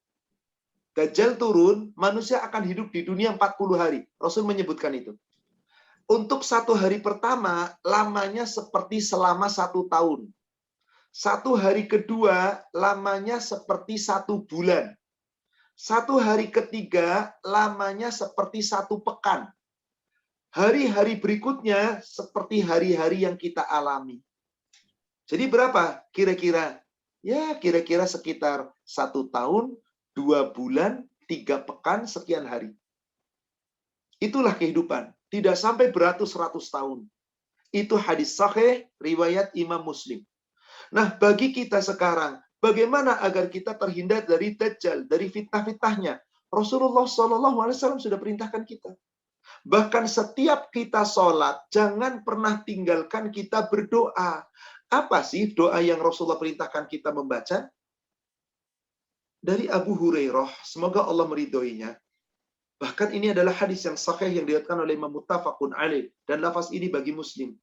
Dajjal turun, manusia akan hidup di dunia 40 hari. Rasul menyebutkan itu. Untuk 1 hari pertama, lamanya seperti selama 1 tahun. 1 hari kedua, lamanya seperti 1 bulan. 1 hari ketiga, lamanya seperti 1 pekan. Hari-hari berikutnya, seperti hari-hari yang kita alami. Jadi berapa kira-kira? Ya, kira-kira sekitar 1 tahun, 2 bulan, 3 pekan, sekian hari. Itulah kehidupan. Tidak sampai beratus-ratus tahun. Itu hadis sahih, riwayat Imam Muslim. Nah, bagi kita sekarang, bagaimana agar kita terhindar dari Dajjal, dari fitnah-fitnahnya? Rasulullah SAW sudah perintahkan kita. Bahkan setiap kita sholat, jangan pernah tinggalkan kita berdoa. Apa sih doa yang Rasulullah perintahkan kita membaca? Dari Abu Hurairah, semoga Allah meridhoinya. Bahkan ini adalah hadis yang sahih yang diriwayatkan oleh Imam Muttafaqun alaih, dan lafaz ini bagi Muslim.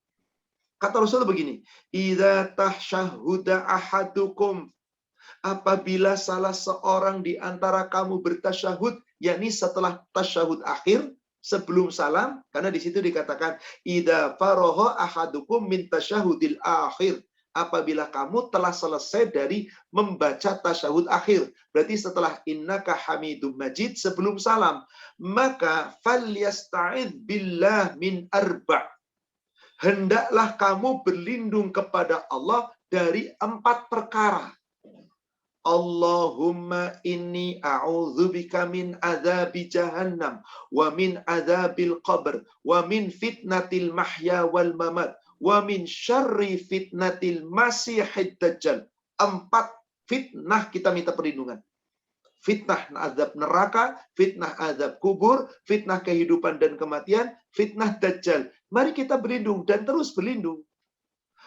Kata Rasulullah begini, idza tahsyahhuda ahadukum, apabila salah seorang di antara kamu bertasyahud, yakni setelah tasyahud akhir, sebelum salam, karena di situ dikatakan idza faraha ahadukum min tasyahudil akhir, apabila kamu telah selesai dari membaca tasyahud akhir, berarti setelah innaka hamidum majid sebelum salam, maka falyasta'id billah min arba', hendaklah kamu berlindung kepada Allah dari 4 perkara. Allahumma inni a'udzubika min adzabi jahannam wa min adzabil qabr wa min fitnatil mahya wal mamat wa min syarri fitnatil masihid dajjal. 4 fitnah kita minta perlindungan. Fitnah azab neraka, fitnah azab kubur, fitnah kehidupan dan kematian, fitnah dajjal. Mari kita berlindung dan terus berlindung.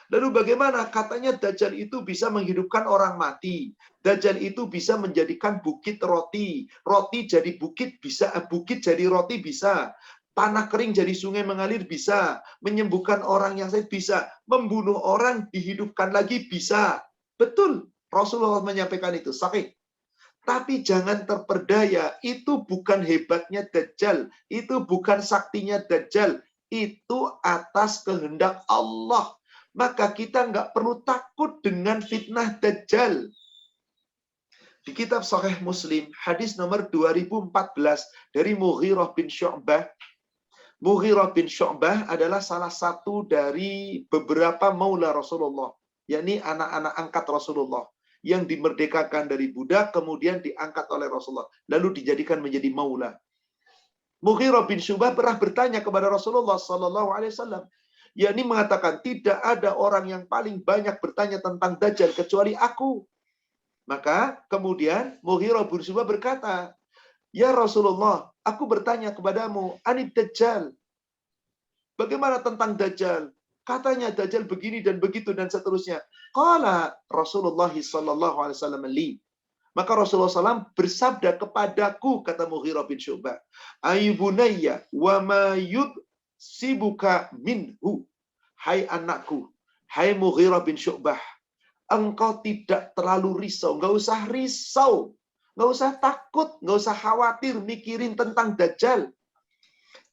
Lalu bagaimana? Katanya Dajjal itu bisa menghidupkan orang mati. Dajjal itu bisa menjadikan bukit roti. Roti jadi bukit bisa, bukit jadi roti bisa. Tanah kering jadi sungai mengalir bisa. Menyembuhkan orang yang sakit bisa. Membunuh orang dihidupkan lagi bisa. Betul. Rasulullah menyampaikan itu. Sahih. Tapi jangan terperdaya. Itu bukan hebatnya Dajjal. Itu bukan saktinya Dajjal. Itu atas kehendak Allah. Maka kita nggak perlu takut dengan fitnah Dajjal. Di kitab Sahih Muslim, hadis nomor 2014 dari Mughirah bin Syu'bah. Mughirah bin Syu'bah adalah salah satu dari beberapa maula Rasulullah, yakni anak-anak angkat Rasulullah yang dimerdekakan dari budak, kemudian diangkat oleh Rasulullah, lalu dijadikan menjadi maula. Mughirah bin Syu'bah pernah bertanya kepada Rasulullah Sallallahu Alaihi Wasallam, yakni mengatakan tidak ada orang yang paling banyak bertanya tentang Dajjal kecuali aku. Maka kemudian Mughirah bin Syu'bah berkata, ya Rasulullah, aku bertanya kepadamu, anid Dajjal. Bagaimana tentang Dajjal? Katanya Dajjal begini dan begitu dan seterusnya. Qala Rasulullah sallallahu alaihi wasallam li. Maka Rasulullah SAW bersabda kepadaku, kata Mughirah bin Syu'bah, Ayyubunayya wa ma yudsibuka minhu. Hai anakku, hai Mughirah bin Syu'bah, engkau tidak terlalu risau, nggak usah risau, nggak usah takut, nggak usah khawatir mikirin tentang Dajjal.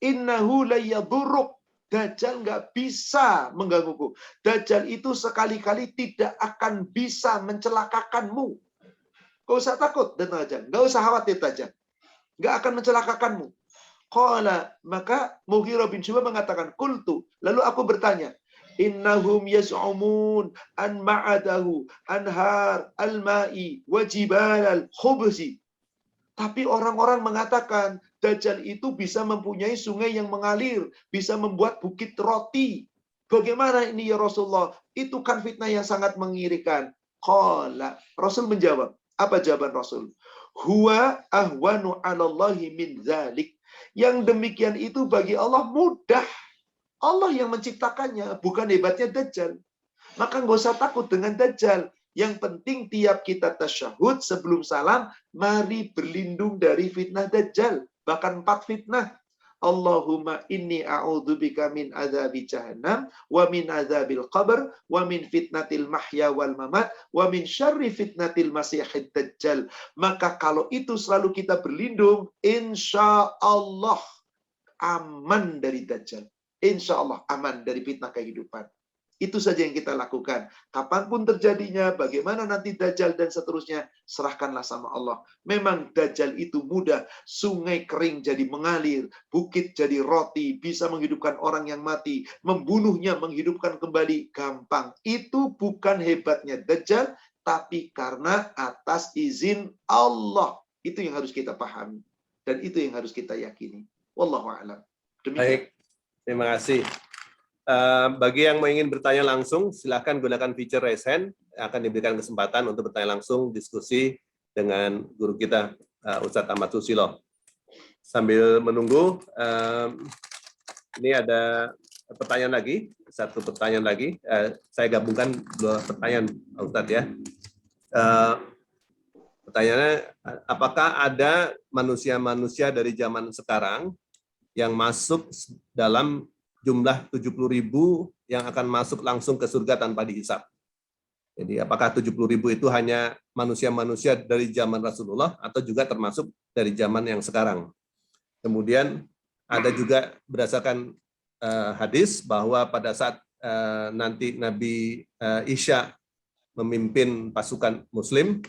Innahu la yadurruk. Dajjal nggak bisa menggangguku. Dajjal itu sekali-kali tidak akan bisa mencelakakanmu. Gak usah takut dan Dajjal. Gak usah khawatir Dajjal. Gak akan mencelakakanmu. Qala, maka Mughirah bin Syu'bah mengatakan, qultu, lalu aku bertanya, innahum yaz'umun an ma'adahu anhar al-ma'i wa jibal al-khubzi. Tapi orang-orang mengatakan Dajjal itu bisa mempunyai sungai yang mengalir, bisa membuat bukit roti. Bagaimana ini ya Rasulullah? Itu kan fitnah yang sangat mengirikan. Qala, Rasul menjawab. Apa jawaban Rasul? Huwa ahwanu 'alallahi min dzalik. Yang demikian itu bagi Allah mudah. Allah yang menciptakannya, bukan hebatnya Dajjal. Maka nggak usah takut dengan Dajjal. Yang penting tiap kita tasyahud sebelum salam, mari berlindung dari fitnah Dajjal. Bahkan 4 fitnah. Allahumma inni a'udzubika min adzabi jahannam wa min adzabil qabr wa min fitnatil mahya wal mamat wa min syarri fitnatil masiihid dajjal. Maka kalau itu selalu kita berlindung, insya Allah aman dari Dajjal. Insya Allah aman dari fitnah kehidupan. Itu saja yang kita lakukan. Kapanpun terjadinya, bagaimana nanti Dajjal dan seterusnya, serahkanlah sama Allah. Memang Dajjal itu mudah. Sungai kering jadi mengalir, bukit jadi roti, bisa menghidupkan orang yang mati, membunuhnya, menghidupkan kembali, gampang. Itu bukan hebatnya Dajjal, tapi karena atas izin Allah. Itu yang harus kita pahami. Dan itu yang harus kita yakini. Wallahu a'lam. Demikian.
Baik, terima kasih. Bagi yang ingin bertanya langsung, silakan gunakan fitur raise hand. Akan diberikan kesempatan untuk bertanya langsung, diskusi dengan guru kita, Ustadz Ahmad Susilo. Sambil menunggu, ini ada pertanyaan lagi, satu pertanyaan lagi. Saya gabungkan 2 pertanyaan, Ustadz ya. Pertanyaannya, apakah ada manusia-manusia dari zaman sekarang yang masuk dalam jumlah 70.000 yang akan masuk langsung ke surga tanpa dihisab? Jadi apakah 70.000 itu hanya manusia-manusia dari zaman Rasulullah atau juga termasuk dari zaman yang sekarang? Kemudian ada juga berdasarkan hadis bahwa pada saat nanti Nabi Isa memimpin pasukan Muslim,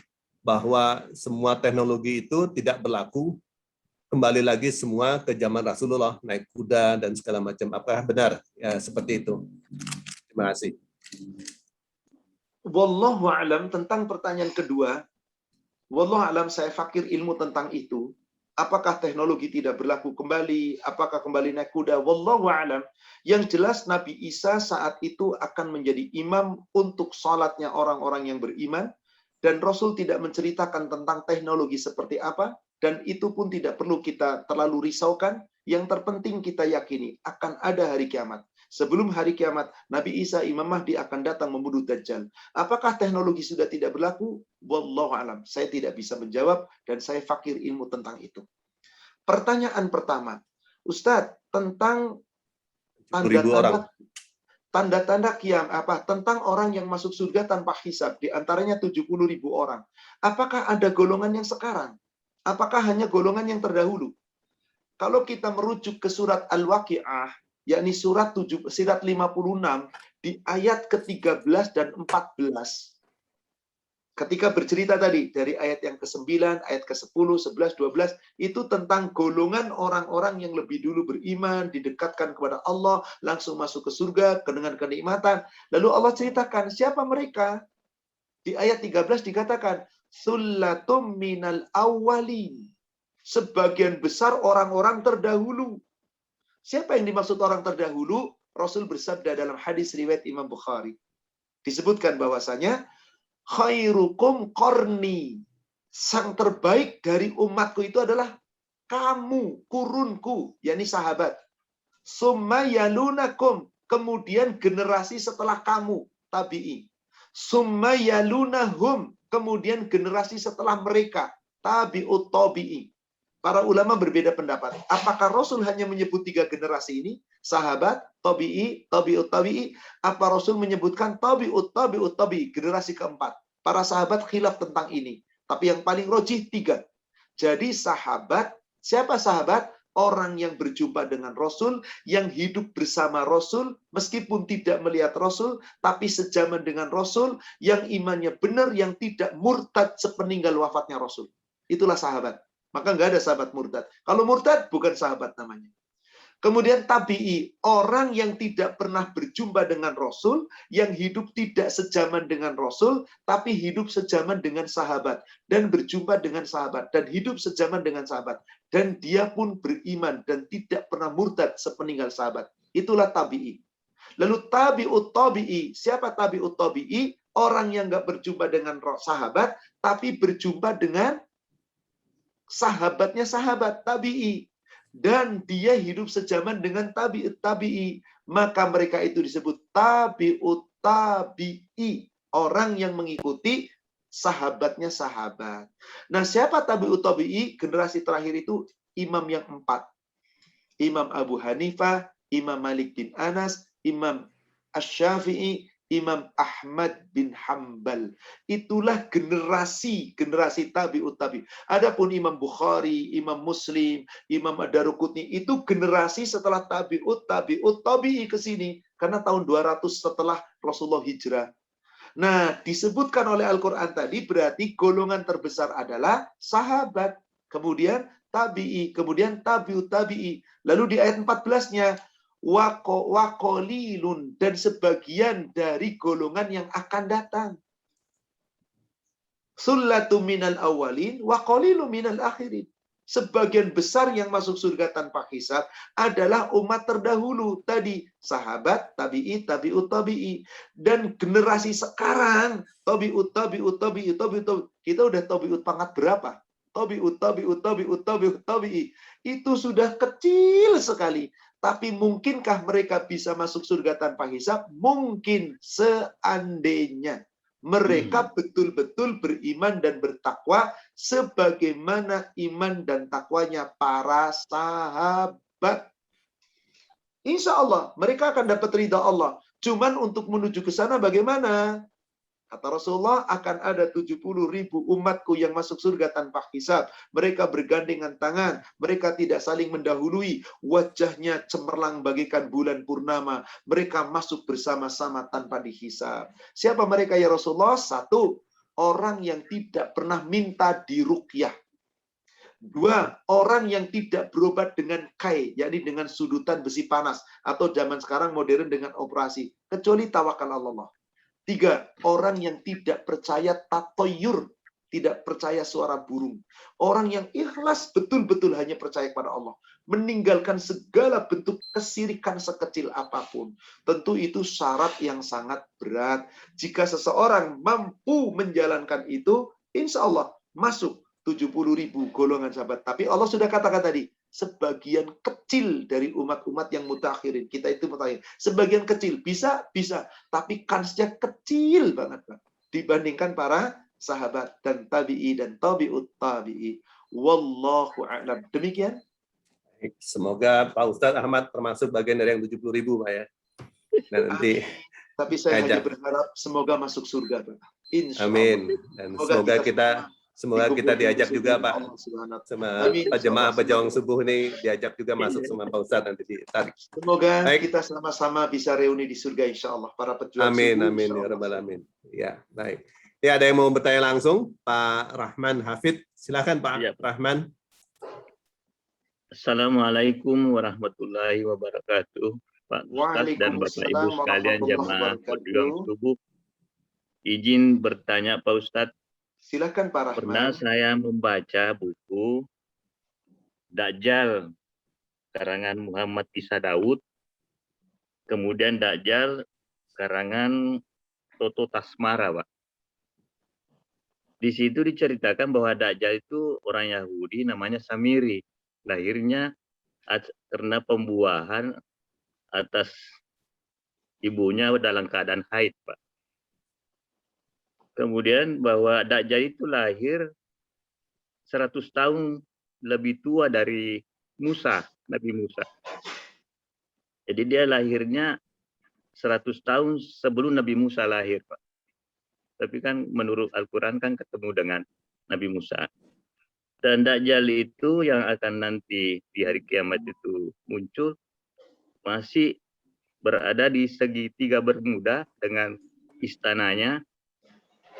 bahwa semua teknologi itu tidak berlaku, kembali lagi semua ke zaman Rasulullah, naik kuda dan segala macam. Apakah benar ya, seperti itu? Terima kasih.
Wallahu a'lam. Tentang pertanyaan kedua, wallahu a'lam, saya fakir ilmu tentang itu. Apakah teknologi tidak berlaku kembali? Apakah kembali naik kuda? Wallahu a'lam. Yang jelas Nabi Isa saat itu akan menjadi imam untuk salatnya orang-orang yang beriman. Dan Rasul tidak menceritakan tentang teknologi seperti apa. Dan itu pun tidak perlu kita terlalu risaukan. Yang terpenting kita yakini akan ada hari kiamat. Sebelum hari kiamat, Nabi Isa, Imam Mahdi akan datang membunuh Dajjal. Apakah teknologi sudah tidak berlaku? Wallahu alam. Saya tidak bisa menjawab dan saya fakir ilmu tentang itu. Pertanyaan pertama, Ustadz, tentang
10.000 orang.
tanda-tanda tentang orang yang masuk surga tanpa hisab, di antaranya 70.000 orang. Apakah ada golongan yang sekarang? Apakah hanya golongan yang terdahulu? Kalau kita merujuk ke surat Al-Waqi'ah, yakni surat 56 di ayat ke-13 dan 14. Ketika bercerita tadi dari ayat yang ke-9, ayat ke-10, 11, 12, itu tentang golongan orang-orang yang lebih dulu beriman, didekatkan kepada Allah, langsung masuk ke surga dengan kenikmatan. Lalu Allah ceritakan siapa mereka? Di ayat 13 dikatakan, Sullatum minal awwalin. Sebagian besar orang-orang terdahulu. Siapa yang dimaksud orang terdahulu? Rasul bersabda dalam hadis riwayat Imam Bukhari. Disebutkan bahwasanya khairukum qarni. Sang terbaik dari umatku itu adalah kamu, kurunku, yakni sahabat. Summa yalunakum. Kemudian generasi setelah kamu, tabi'i. Summa yalunahum. Kemudian generasi setelah mereka, tabi'ut tabi'i. Para ulama berbeda pendapat. Apakah Rasul hanya menyebut 3 generasi ini? Sahabat, tabi'i, tabi'ut tabi'i. Apa Rasul menyebutkan tabi'ut tabi'i, generasi keempat? Para sahabat khilaf tentang ini. Tapi yang paling rojih 3. Jadi sahabat, siapa sahabat? Orang yang berjumpa dengan Rasul, yang hidup bersama Rasul, meskipun tidak melihat Rasul, tapi sejaman dengan Rasul, yang imannya benar, yang tidak murtad sepeninggal wafatnya Rasul. Itulah sahabat. Maka nggak ada sahabat murtad. Kalau murtad, bukan sahabat namanya. Kemudian tabi'i, orang yang tidak pernah berjumpa dengan Rasul, yang hidup tidak sejaman dengan Rasul, tapi hidup sejaman dengan sahabat, dan berjumpa dengan sahabat, dan hidup sejaman dengan sahabat. Dan dia pun beriman, dan tidak pernah murtad sepeninggal sahabat. Itulah tabi'i. Lalu tabi'ut tabi'i, siapa tabi'ut tabi'i? Orang yang nggak berjumpa dengan sahabat, tapi berjumpa dengan sahabatnya sahabat, tabi'i. Dan dia hidup sejaman dengan tabi'ut tabi'i. Maka mereka itu disebut tabi'ut tabi'i. Orang yang mengikuti sahabatnya sahabat. Nah, siapa tabi'ut tabi'i? Generasi terakhir itu imam yang 4. Imam Abu Hanifah, Imam Malik bin Anas, Imam Asy-Syafi'i, Imam Ahmad bin Hambal. Itulah generasi tabi'ut tabi. Adapun Imam Bukhari, Imam Muslim, Imam Ad-Daruqutni itu generasi setelah tabi'ut tabi'i ke sini karena tahun 200 setelah Rasulullah hijrah. Nah, disebutkan oleh Al-Qur'an tadi berarti golongan terbesar adalah sahabat, kemudian tabi'i, kemudian tabi'ut tabi'i. Lalu di ayat 14-nya waqolilun, dan sebagian dari golongan yang akan datang. Sullatu minal awalin waqolilun minal akhirin. Sebagian besar yang masuk surga tanpa hisab adalah umat terdahulu tadi, sahabat, tabi'i, tabi'ut tabi'i. Dan generasi sekarang tabi'ut tabi'i. Kita udah tabi'ut pangkat berapa? Tabi'ut tabi'i. Itu sudah kecil sekali. Tapi mungkinkah mereka bisa masuk surga tanpa hisab? Mungkin, seandainya mereka betul-betul beriman dan bertakwa sebagaimana iman dan takwanya para sahabat. Insya Allah mereka akan dapat ridha Allah. Cuman untuk menuju ke sana bagaimana? Kata Rasulullah, akan ada 70.000 umatku yang masuk surga tanpa hisab. Mereka bergandengan tangan. Mereka tidak saling mendahului. Wajahnya cemerlang bagaikan bulan purnama. Mereka masuk bersama-sama tanpa dihisab. Siapa mereka ya Rasulullah? 1, orang yang tidak pernah minta diruqyah. 2, orang yang tidak berobat dengan kai, yakni dengan sudutan besi panas. Atau zaman sekarang modern dengan operasi. Kecuali tawakal Allah. 3, orang yang tidak percaya tatoyur, tidak percaya suara burung. Orang yang ikhlas betul-betul hanya percaya kepada Allah. Meninggalkan segala bentuk kesirikan sekecil apapun. Tentu itu syarat yang sangat berat. Jika seseorang mampu menjalankan itu, insya Allah masuk 70.000 golongan sahabat. Tapi Allah sudah katakan tadi, sebagian kecil dari umat-umat yang mutakhirin. Kita itu mutakhirin. Sebagian kecil. Bisa. Tapi kansnya kecil banget, Pak. Dibandingkan para sahabat dan tabi'i dan tabi'ut tabi'i. Wallahu a'lam. Demikian.
Semoga Pak Ustadz Ahmad termasuk bagian dari yang 70.000, Pak ya. Dan nanti
tapi saya hanya
ngajak.
berharap semoga masuk surga, Pak. Insya Allah.
Amin. Dan semoga kita diajak juga, Pak. Sama Pak Jemaah Bejawang Subuh ini diajak juga masuk sama Pak Ustadz nanti ditarik.
Semoga
Baik.
kita sama-sama bisa reuni di surga insya Allah. Para pejuang
Amin,
subuh,
amin
insya
ya
Allah.
rabbal alamin. Ya, baik. Ya, ada yang mau bertanya langsung, Pak Rahman Hafid. Silakan Pak
Ya.
Rahman.
Assalamualaikum warahmatullahi wabarakatuh, Pak Ustadz dan Bapak Ibu sekalian jamaah pejuang subuh. Izin bertanya Pak Ustadz,
Silakan Pak Rahman.
pernah saya membaca buku Dajjal karangan Muhammad Isa Daud, kemudian Dajjal karangan Toto Tasmara, Pak. Di situ diceritakan bahwa Dajjal itu orang Yahudi namanya Samiri. Lahirnya karena pembuahan atas ibunya dalam keadaan haid, Pak. Kemudian bahwa Dajjal itu lahir 100 tahun lebih tua dari Musa, Nabi Musa. Jadi dia lahirnya 100 tahun sebelum Nabi Musa lahir, Pak. Tapi kan menurut Al-Quran kan ketemu dengan Nabi Musa. Dan Dajjal itu yang akan nanti di hari kiamat itu muncul masih berada di segitiga Bermuda dengan istananya,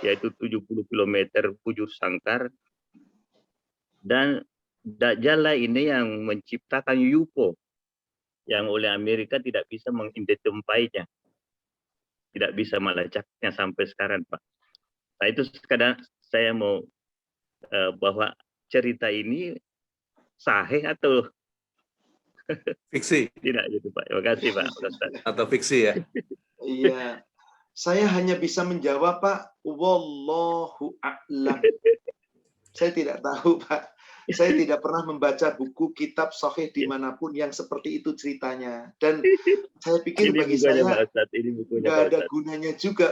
yaitu 70 km bujur sangkar. Dan Dajjal lah ini yang menciptakan UFO yang oleh Amerika tidak bisa mengidentifikasinya, tidak bisa melacaknya sampai sekarang, Pak. Nah itu sekadar saya mau bahwa cerita ini sahih atau
Fiksi
tidak gitu, Pak. Terima kasih, Pak Ustaz.
atau fiksi ya?
Iya. Saya hanya bisa menjawab, Pak. Wallahu a'lam. Saya tidak tahu, Pak. Saya tidak pernah membaca buku kitab sahih dimanapun yang seperti itu ceritanya. Dan saya pikir
Ini
bagi
bukunya
saya
Pak Ustaz, ini bukunya
nggak
Pak
ada
Ustaz.
gunanya juga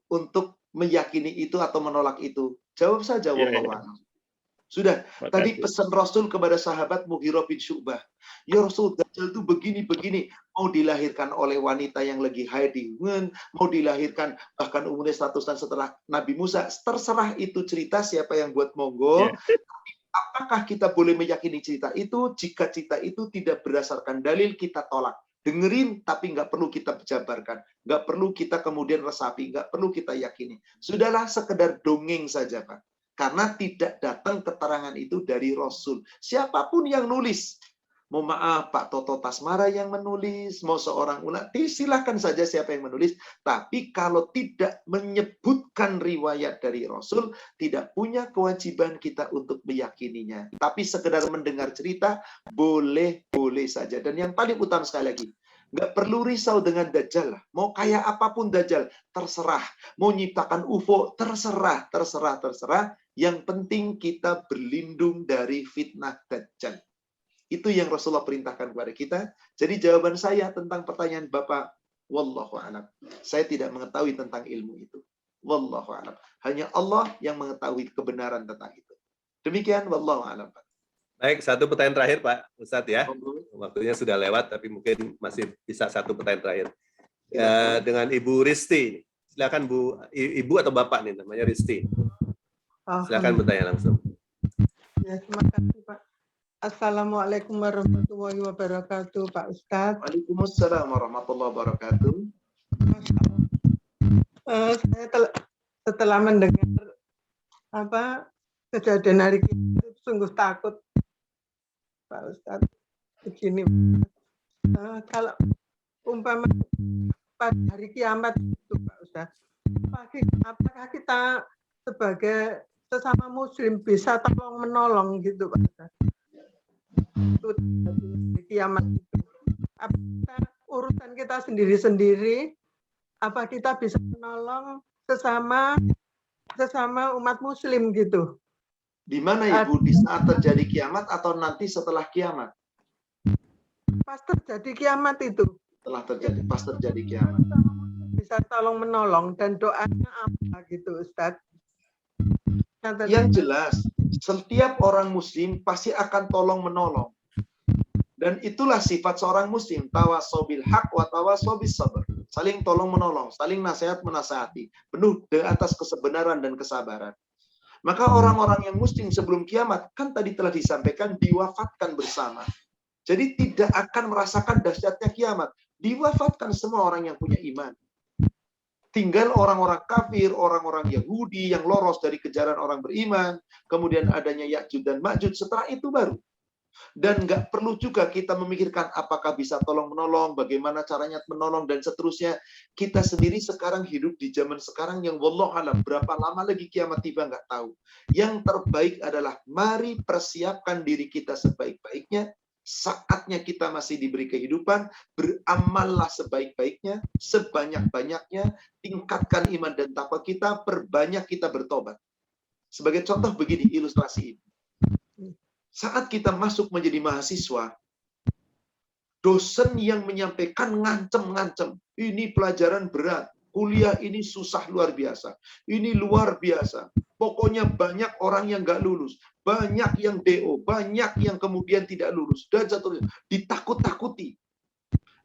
untuk meyakini itu atau menolak itu. Jawab saja,
Iya,
wallahu
iya.
a'lam. Sudah,
Makasih.
tadi pesan Rasul kepada sahabat Mughirah bin Syu'bah. Ya Rasul, Dajjal itu begini-begini. Mau dilahirkan oleh wanita yang lagi haid di Yemen, mau dilahirkan bahkan umurnya 100 tahun setelah Nabi Musa. Terserah itu cerita, siapa yang buat monggo.
Ya.
Apakah kita boleh meyakini cerita itu? Jika cerita itu tidak berdasarkan dalil, kita tolak. Dengerin, tapi nggak perlu kita jabarkan. Nggak perlu kita kemudian resapi. Nggak perlu kita yakini. Sudahlah, sekedar dongeng saja, Pak. Karena tidak datang keterangan itu dari Rasul. Siapapun yang nulis. Mau maaf, Pak Toto Tasmara yang menulis, mau seorang ulama, silahkan saja siapa yang menulis. Tapi kalau tidak menyebutkan riwayat dari Rasul, tidak punya kewajiban kita untuk meyakininya. Tapi sekedar mendengar cerita, boleh-boleh saja. Dan yang paling utama sekali lagi, nggak perlu risau dengan Dajjal. Mau kayak apapun Dajjal, terserah. Mau nyiptakan UFO, terserah. Yang penting kita berlindung dari fitnah Dajjal. Itu yang Rasulullah perintahkan kepada kita. Jadi jawaban saya tentang pertanyaan Bapak, wallahu a'lam. Saya tidak mengetahui tentang ilmu itu. Wallahu a'lam. Hanya Allah yang mengetahui kebenaran tentang itu. Demikian, wallahu a'lam.
Baik, satu pertanyaan terakhir Pak Ustadz ya. Waktunya sudah lewat, tapi mungkin masih bisa satu pertanyaan terakhir. Dengan Ibu Risti. Silakan Bu, Ibu atau Bapak nih, namanya Risti. Silakan bertanya langsung.
Ya, terima kasih Pak. Assalamualaikum warahmatullahi wabarakatuh, Pak Ustadz.
Waalaikumsalam warahmatullahi wabarakatuh.
Masya Allah. Saya setelah mendengar kejadian hari ini sungguh takut, Pak Ustadz. Begini, kalau umpama pada hari kiamat itu, Pak Ustadz, apakah kita sebagai sesama Muslim bisa tolong menolong gitu, Pak Ustadz? Itu kiamat itu. Apa urusan kita sendiri-sendiri? Apa kita bisa menolong sesama umat Muslim gitu?
Di mana Ibu? Di saat terjadi kiamat atau nanti setelah kiamat?
Pas terjadi kiamat itu.
Setelah terjadi, pas terjadi kiamat.
Bisa tolong menolong dan doanya apa gitu Ustadz?
Yang jelas, setiap orang muslim pasti akan tolong menolong. Dan itulah sifat seorang muslim, tawasau bil haq wa tawasau bis sabr. Saling tolong menolong, saling nasihat menasihati, penuh di atas kebenaran dan kesabaran. Maka orang-orang yang muslim sebelum kiamat kan tadi telah disampaikan diwafatkan bersama. Jadi tidak akan merasakan dahsyatnya kiamat. Diwafatkan semua orang yang punya iman. Tinggal orang-orang kafir, orang-orang Yahudi yang loros dari kejaran orang beriman, kemudian adanya Ya'juj dan Ma'juj, setelah itu baru. Dan nggak perlu juga kita memikirkan apakah bisa tolong-menolong, bagaimana caranya menolong, dan seterusnya. Kita sendiri sekarang hidup di zaman sekarang yang wallahualam, berapa lama lagi kiamat tiba nggak tahu. Yang terbaik adalah mari persiapkan diri kita sebaik-baiknya. Saatnya kita masih diberi kehidupan, beramallah sebaik-baiknya, sebanyak-banyaknya, tingkatkan iman dan takwa kita, perbanyak kita bertobat. Sebagai contoh begini ilustrasi ini. Saat kita masuk menjadi mahasiswa, dosen yang menyampaikan ngancem-ngancem, ini pelajaran berat, kuliah ini susah luar biasa, ini luar biasa. Pokoknya banyak orang yang nggak lulus, banyak yang DO, banyak yang kemudian tidak lulus, dan seterusnya. Ditakut-takuti.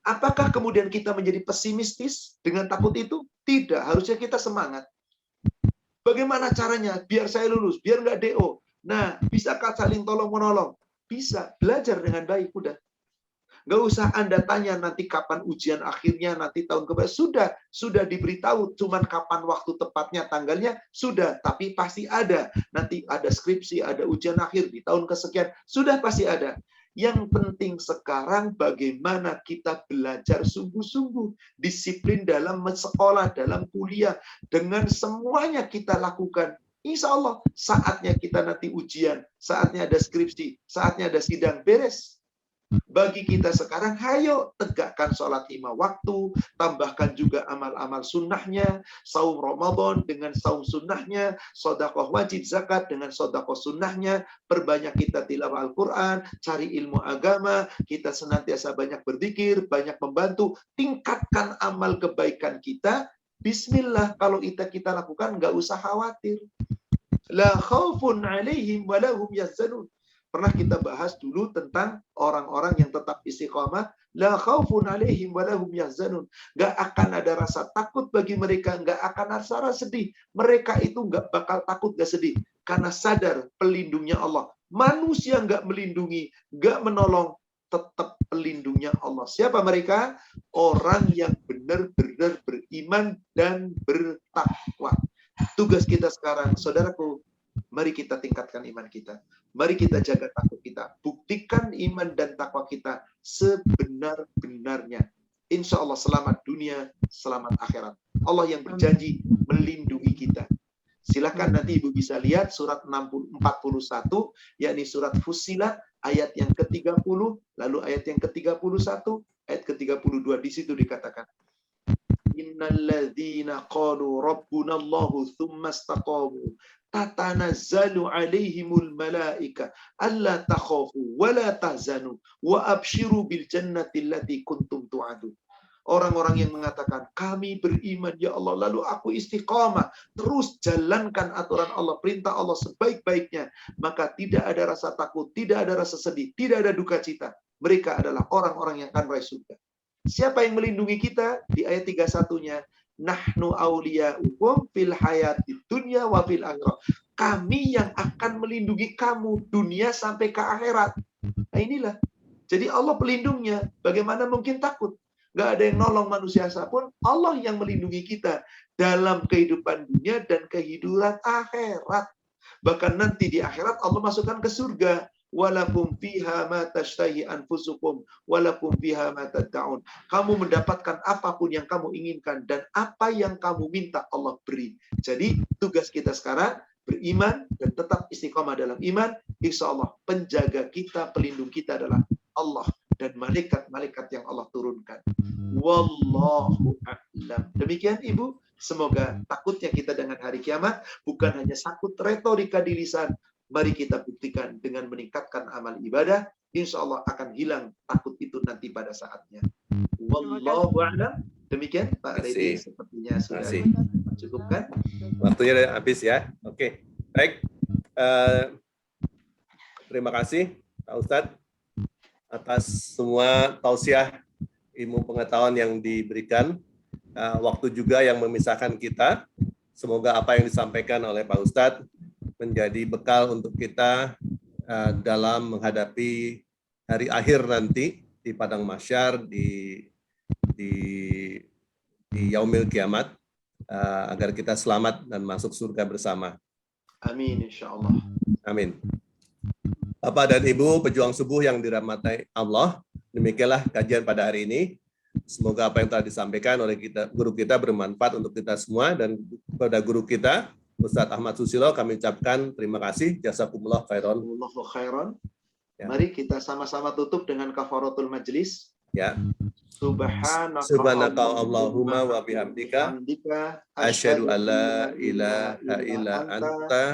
Apakah kemudian kita menjadi pesimistis dengan takut itu? Tidak, harusnya kita semangat. Bagaimana caranya biar saya lulus, biar nggak DO? Nah, bisakah saling tolong-menolong? Bisa, belajar dengan baik, udah. Nggak usah Anda tanya nanti kapan ujian akhirnya, nanti tahun keberapa. Sudah diberitahu, cuman kapan waktu tepatnya, tanggalnya, sudah. Tapi pasti ada. Nanti ada skripsi, ada ujian akhir di tahun kesekian. Sudah pasti ada. Yang penting sekarang bagaimana kita belajar sungguh-sungguh. Disiplin dalam sekolah, dalam kuliah. Dengan semuanya kita lakukan. Insya Allah, saatnya kita nanti ujian, saatnya ada skripsi, saatnya ada sidang, beres. Bagi kita sekarang, hayo tegakkan sholat 5 waktu, tambahkan juga amal-amal sunnahnya, saum Ramadan dengan saum sunnahnya, sedekah wajib zakat dengan sedekah sunnahnya, perbanyak kita tilawah Al-Quran, cari ilmu agama, kita senantiasa banyak berzikir, banyak membantu, tingkatkan amal kebaikan kita. Bismillah, kalau kita lakukan, nggak usah khawatir. La khaufun alaihim wa lahum yahzanun. Pernah kita bahas dulu tentang orang-orang yang tetap istiqamah. La khaufun alaihim wa lahum yahzanun. Nggak akan ada rasa takut bagi mereka, nggak akan ada rasa sedih. Mereka itu nggak bakal takut, nggak sedih. Karena sadar pelindungnya Allah. Manusia nggak melindungi, nggak menolong, tetap pelindungnya Allah. Siapa mereka? Orang yang benar-benar beriman dan bertakwa. Tugas kita sekarang, saudaraku, mari kita tingkatkan iman kita. Mari kita jaga takwa kita. Buktikan iman dan takwa kita sebenar-benarnya. Insya Allah selamat dunia, selamat akhirat. Allah yang berjanji melindungi kita. Silakan nanti Ibu bisa lihat surat 41, yakni surat Fussilat, ayat yang ke-30, lalu ayat yang ke-31, ayat ke-32. Di situ dikatakan, Innalladzina qalu rabbunallahu tsumma istaqamu tatanazzalu alaihimul malaika alla takhafu wa la tahzanu wa abshiru bil jannati allati kuntum tu'adun. Orang-orang yang mengatakan kami beriman ya Allah, lalu aku istiqamah, terus jalankan aturan Allah, perintah Allah sebaik-baiknya, maka tidak ada rasa takut, tidak ada rasa sedih, tidak ada duka cita. Mereka adalah orang-orang yang akan meraih surga. Siapa yang melindungi kita? Di ayat 31-nya, nahnu auliya'ukum fil hayatid dunya wa fil akhirah. Kami yang akan melindungi kamu dunia sampai ke akhirat. Nah inilah. Jadi Allah pelindungnya. Bagaimana mungkin takut? Gak ada yang nolong manusia pun. Allah yang melindungi kita dalam kehidupan dunia dan kehidupan akhirat. Bahkan nanti di akhirat Allah masukkan ke surga. Walakum fiha ma tashtahi anfusukum walakum fiha ma tad'un. Kamu mendapatkan apapun yang kamu inginkan dan apa yang kamu minta Allah beri. Jadi tugas kita sekarang beriman dan tetap istiqamah dalam iman. Insya Allah penjaga kita, pelindung kita adalah Allah dan malaikat-malaikat yang Allah turunkan. Wallahu a'lam. Demikian Ibu, semoga takutnya kita dengan hari kiamat bukan hanya takut retorika di lisan, Mari kita buktikan dengan meningkatkan amal ibadah. Insya Allah akan hilang takut itu nanti pada saatnya. Wallahu a'lam. Demikian Pak Redi, sepertinya sudah cukup kan?
Waktunya udah habis ya. Oke, baik. Terima kasih Pak Ustadz atas semua tausiah ilmu pengetahuan yang diberikan. Waktu juga yang memisahkan kita. Semoga apa yang disampaikan oleh Pak Ustadz menjadi bekal untuk kita dalam menghadapi hari akhir nanti di padang mahsyar, di yaumil kiamat, agar kita selamat dan masuk surga bersama.
Amin, insya Allah.
Amin. Bapak dan Ibu pejuang subuh yang dirahmati Allah, demikianlah kajian pada hari ini. Semoga apa yang telah disampaikan oleh guru kita bermanfaat untuk kita semua, dan kepada guru kita Ustadz Ahmad Susilo kami ucapkan terima kasih, jazakumullah khairan.
Ya. Mari kita sama-sama tutup dengan kafaratul majlis.
Ya.
Subhanaka
Allahumma wa bihamdika asyhadu an la ilaha illa anta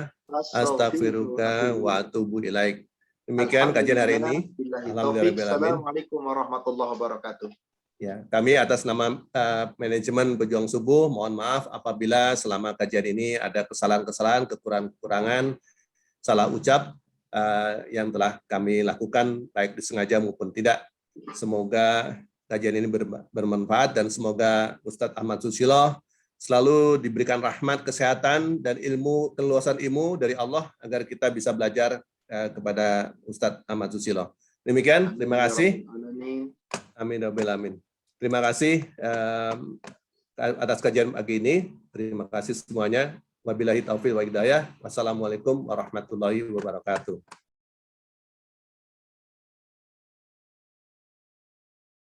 astaghfiruka wa atubu ilaik. Demikian kajian hari ini.
Assalamualaikum warahmatullahi wabarakatuh.
Ya, kami atas nama manajemen Pejuang Subuh mohon maaf apabila selama kajian ini ada kesalahan-kesalahan, kekurangan-kekurangan, salah ucap yang telah kami lakukan baik disengaja maupun tidak. Semoga kajian ini bermanfaat dan semoga Ustadz Ahmad Susilo selalu diberikan rahmat, kesehatan, dan ilmu, keluasan ilmu dari Allah agar kita bisa belajar kepada Ustadz Ahmad Susilo. Demikian, terima kasih. Amin. Amin. Terima kasih atas kajian pagi ini. Terima kasih semuanya. Wabillahi taufiq wa hidayah. Wassalamualaikum warahmatullahi wabarakatuh.